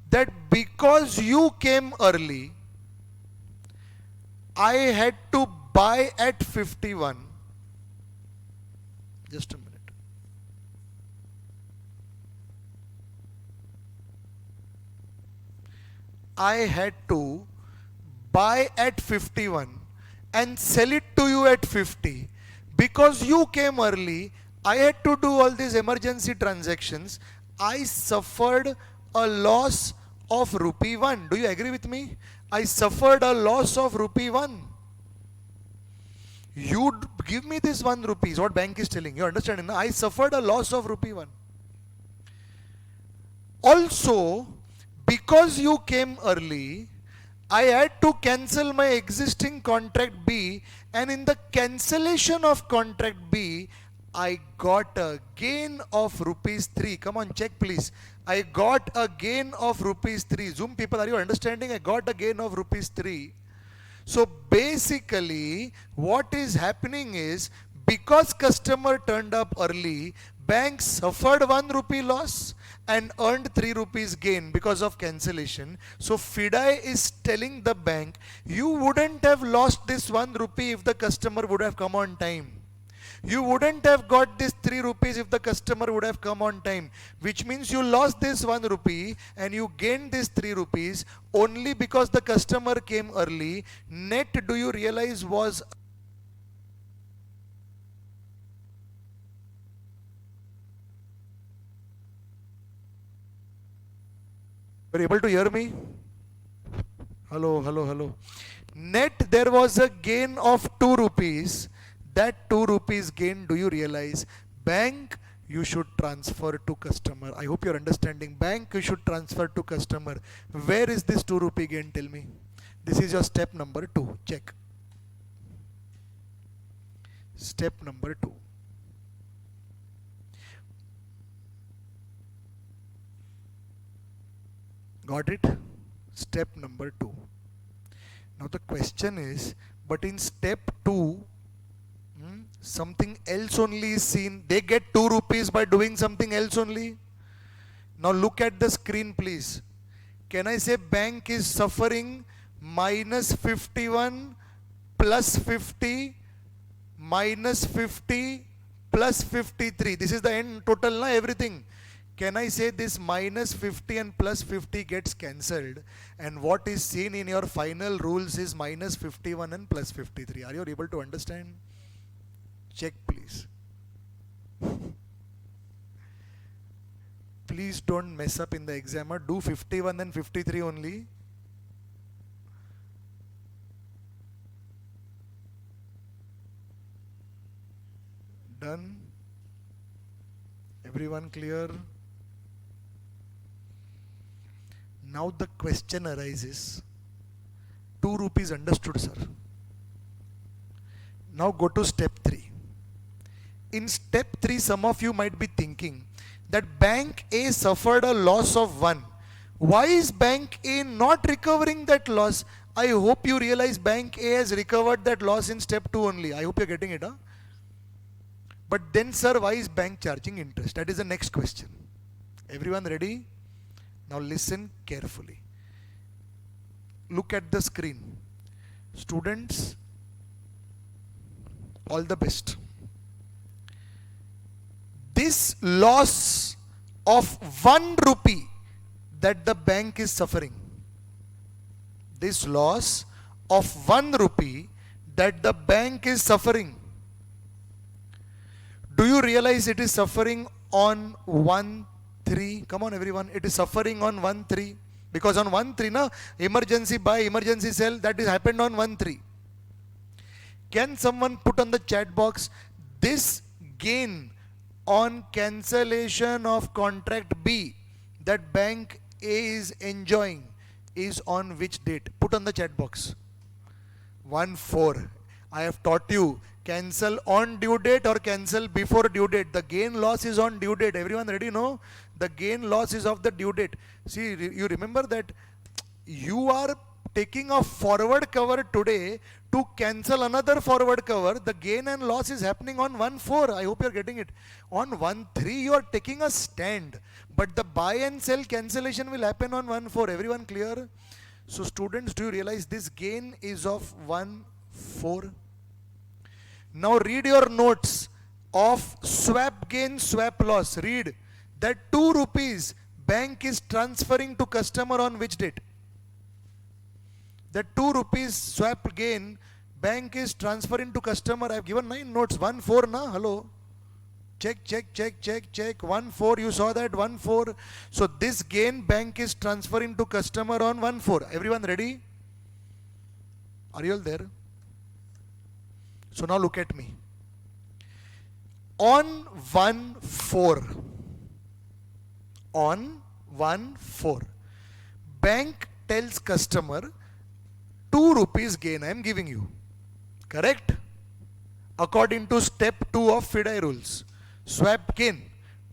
that because you came early, I had to buy at 51. Just a minute. I had to buy at 51 and sell it to you at 50. Because you came early, I had to do all these emergency transactions. I suffered a loss of rupee 1. Do you agree with me? I suffered a loss of rupee 1. You give me this 1 rupees, what bank is telling. You understand? No? I suffered a loss of rupee 1. Also, because you came early, I had to cancel my existing contract B, and in the cancellation of contract B, I got a gain of rupees 3. Come on, check please. I got a gain of rupees 3. Zoom people, are you understanding? I got a gain of rupees 3. So basically, what is happening is, because customer turned up early, bank suffered 1 rupee loss and earned 3 rupees gain because of cancellation. So FIDI is telling the bank, you wouldn't have lost this 1 rupee if the customer would have come on time. You wouldn't have got this 3 rupees if the customer would have come on time, which means you lost this 1 rupee and you gained this 3 rupees only because the customer came early. Net, do you realize, was you able to hear me? Hello, hello, hello. Net, there was a gain of 2 rupees. That 2 rupees gain, do you realize? Bank, you should transfer to customer. I hope you're understanding. Bank, you should transfer to customer. Where is this 2 rupee gain? Tell me. This is your step number 2. Check. Step number 2. Got it? Step number 2. Now the question is, but in step 2, something else only is seen. They get 2 rupees by doing something else only. Now look at the screen, please. Can I say bank is suffering minus 51 plus 50 minus 50 plus 53? This is the end total, na, everything. Can I say this minus 50 and plus 50 gets cancelled, and what is seen in your final rules is minus 51 and plus 53? Are you able to understand? Check, please. Please don't mess up in the exam. Do 51 and 53 only. Done? Everyone clear? Now the question arises. 2 rupees understood, sir. Now go to step 3. In step 3, some of you might be thinking that bank A suffered a loss of 1. Why is bank A not recovering that loss? I hope you realize bank A has recovered that loss in step 2 only. I hope you're getting it. Huh? But then, sir, why is bank charging interest? That is the next question. Everyone ready? Now listen carefully. Look at the screen. Students, all the best. This loss of 1 rupee that the bank is suffering, this loss of 1 rupee that the bank is suffering, do you realize it is suffering on 1-3? Come on everyone, it is suffering on 1-3, because on 1-3, na, emergency buy, emergency sell, that is happened on 1-3. Can someone put on the chat box, this gain on cancellation of contract B that bank A is enjoying is on which date? Put on the chat box. 1-4. I have taught you, cancel on due date or cancel before due date. The gain loss is on due date. Everyone ready? No? The gain loss is of the due date. See, you remember that you are taking a forward cover today to cancel another forward cover. The gain and loss is happening on 1-4. I hope you are getting it. On 1-3 you are taking a stand, but the buy and sell cancellation will happen on 1-4. Everyone clear? So students, do you realize this gain is of 1-4? Now read your notes of swap gain, swap loss. Read that 2 rupees bank is transferring to customer on which date? That 2 rupees swap gain bank is transferring to customer. I have given 9 notes. 1-4 na? Hello. Check, check, check, check, check. 1-4. You saw that? 1-4. So this gain bank is transferring to customer on 1-4. Everyone ready? Are you all there? So now look at me. On 1-4. On 1-4. Bank tells customer 2 rupees gain I am giving you. Correct? According to step 2 of FIDI rules. Swap gain.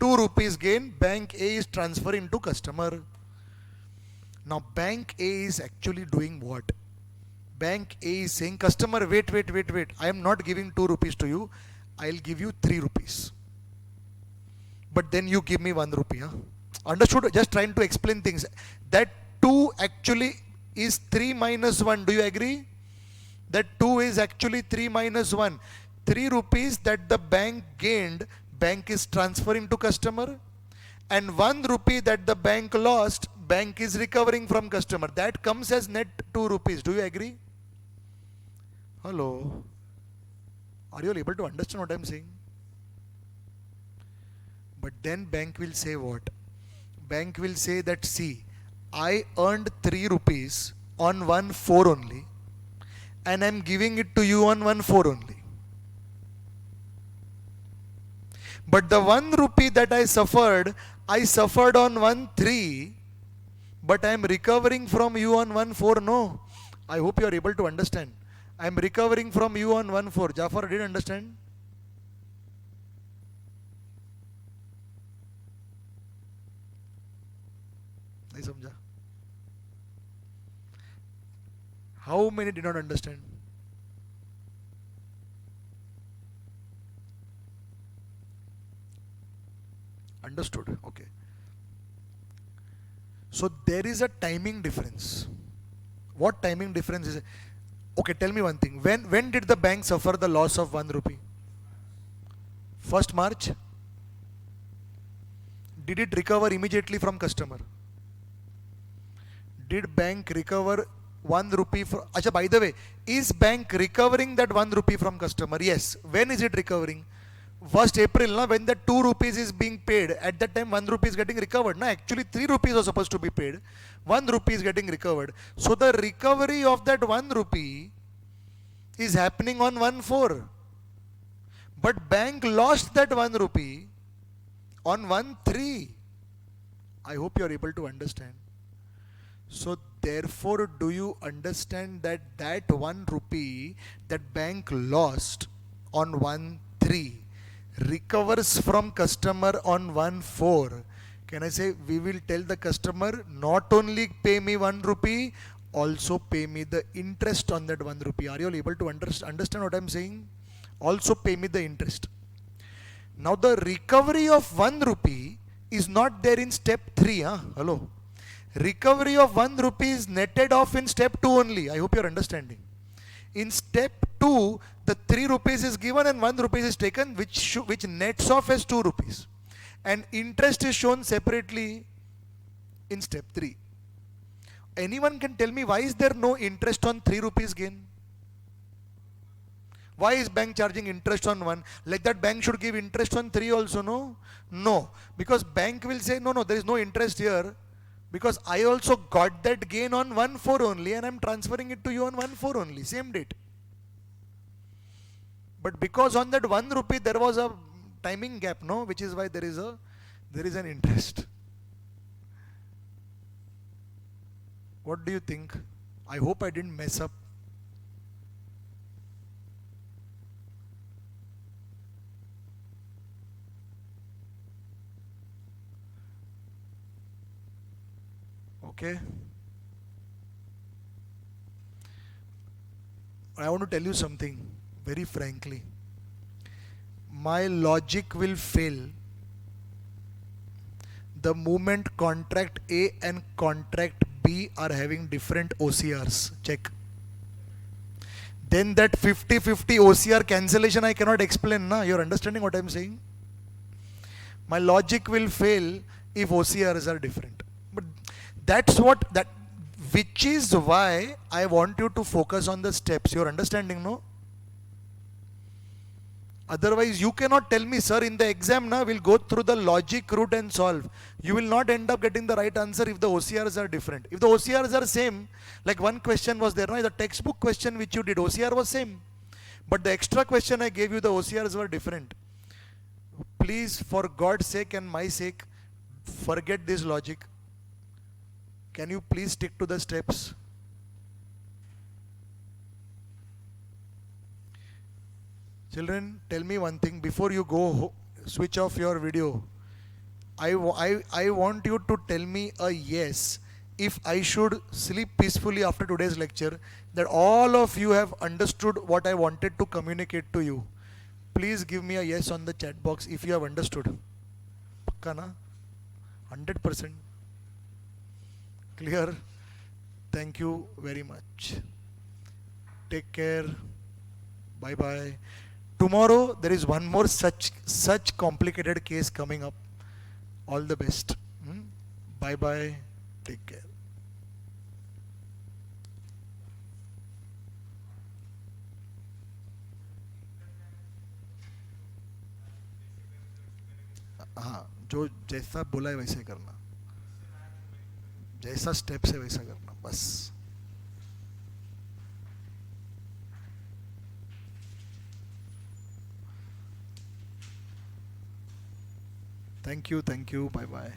2 rupees gain, bank A is transferring to customer. Now bank A is actually doing what? Bank A is saying, customer, wait. I am not giving 2 rupees to you. I'll give you 3 rupees. But then you give me 1 rupee. Huh? Understood? Just trying to explain things. That 2 actually is 3 minus 1. Do you agree? That 2 is actually 3 minus 1. 3 rupees that the bank gained, bank is transferring to customer. And 1 rupee that the bank lost, bank is recovering from customer. That comes as net 2 rupees. Do you agree? Hello? Are you all able to understand what I am saying? But then bank will say what? Bank will say that, see, I earned 3 rupees on 1/4 only, and I am giving it to you on 1/4 only. But the 1 rupee that I suffered on 1/3, but I am recovering from you on 1/4. No. I hope you are able to understand. I am recovering from you on 1/4. Jafar, did you understand? नहीं समझा? How many did not understand? Understood? Okay. So there is a timing difference. What timing difference is it? Okay, tell me one thing. When did the bank suffer the loss of 1 rupee? 1st March? Did it recover immediately from customer? Did bank recover 1 rupee from... Achha, by the way, is bank recovering that 1 rupee from customer? Yes. When is it recovering? 1st April, na, when the 2 rupees is being paid, at that time 1 rupee is getting recovered. Na? Actually 3 rupees are supposed to be paid. 1 rupee is getting recovered. So the recovery of that 1 rupee is happening on 1/4. But bank lost that 1 rupee on 1/3. I hope you are able to understand. So therefore, do you understand that that 1 rupee that bank lost on 1/3 recovers from customer on 1/4? Can I say, we will tell the customer, not only pay me 1 rupee, also pay me the interest on that 1 rupee. Are you all able to understand what I am saying? Also pay me the interest. Now the recovery of 1 rupee is not there in step 3. Huh? Hello? Recovery of 1 rupee is netted off in step 2 only. I hope you are understanding. In step 2, the 3 rupees is given and 1 rupees is taken, which nets off as 2 rupees. And interest is shown separately in step 3. Anyone can tell me, why is there no interest on 3 rupees gain? Why is bank charging interest on 1? Like that bank should give interest on 3 also, no? No. Because bank will say, no, there is no interest here. Because I also got that gain on 1/4 only, and I am transferring it to you on 1/4 only, same date. But because on that 1 rupee there was a timing gap, no, which is why there is an interest. What do you think? I hope I didn't mess up. Okay. I want to tell you something very frankly. My logic will fail the moment contract A and contract B are having different OCRs. Check. Then that 50-50 OCR cancellation I cannot explain. Na? You're understanding what I'm saying? My logic will fail if OCRs are different. But which is why I want you to focus on the steps. You're understanding, no? Otherwise, you cannot tell me, sir, in the exam, we'll go through the logic route and solve. You will not end up getting the right answer if the OCRs are different. If the OCRs are same, like one question was there, the textbook question which you did, OCR was same. But the extra question I gave you, the OCRs were different. Please, for God's sake and my sake, forget this logic. Can you please stick to the steps? Children, tell me one thing before you go switch off your video. I want you to tell me a yes if I should sleep peacefully after today's lecture, that all of you have understood what I wanted to communicate to you. Please give me a yes on the chat box if you have understood. Pakka na? 100% clear. Thank you very much. Take care. Bye bye. Tomorrow there is one more such complicated case coming up. All the best. Bye bye. Take care. हाँ, जो जैसा बोला है वैसे करना, जैसा steps है वैसा करना बस. Thank you. Bye bye.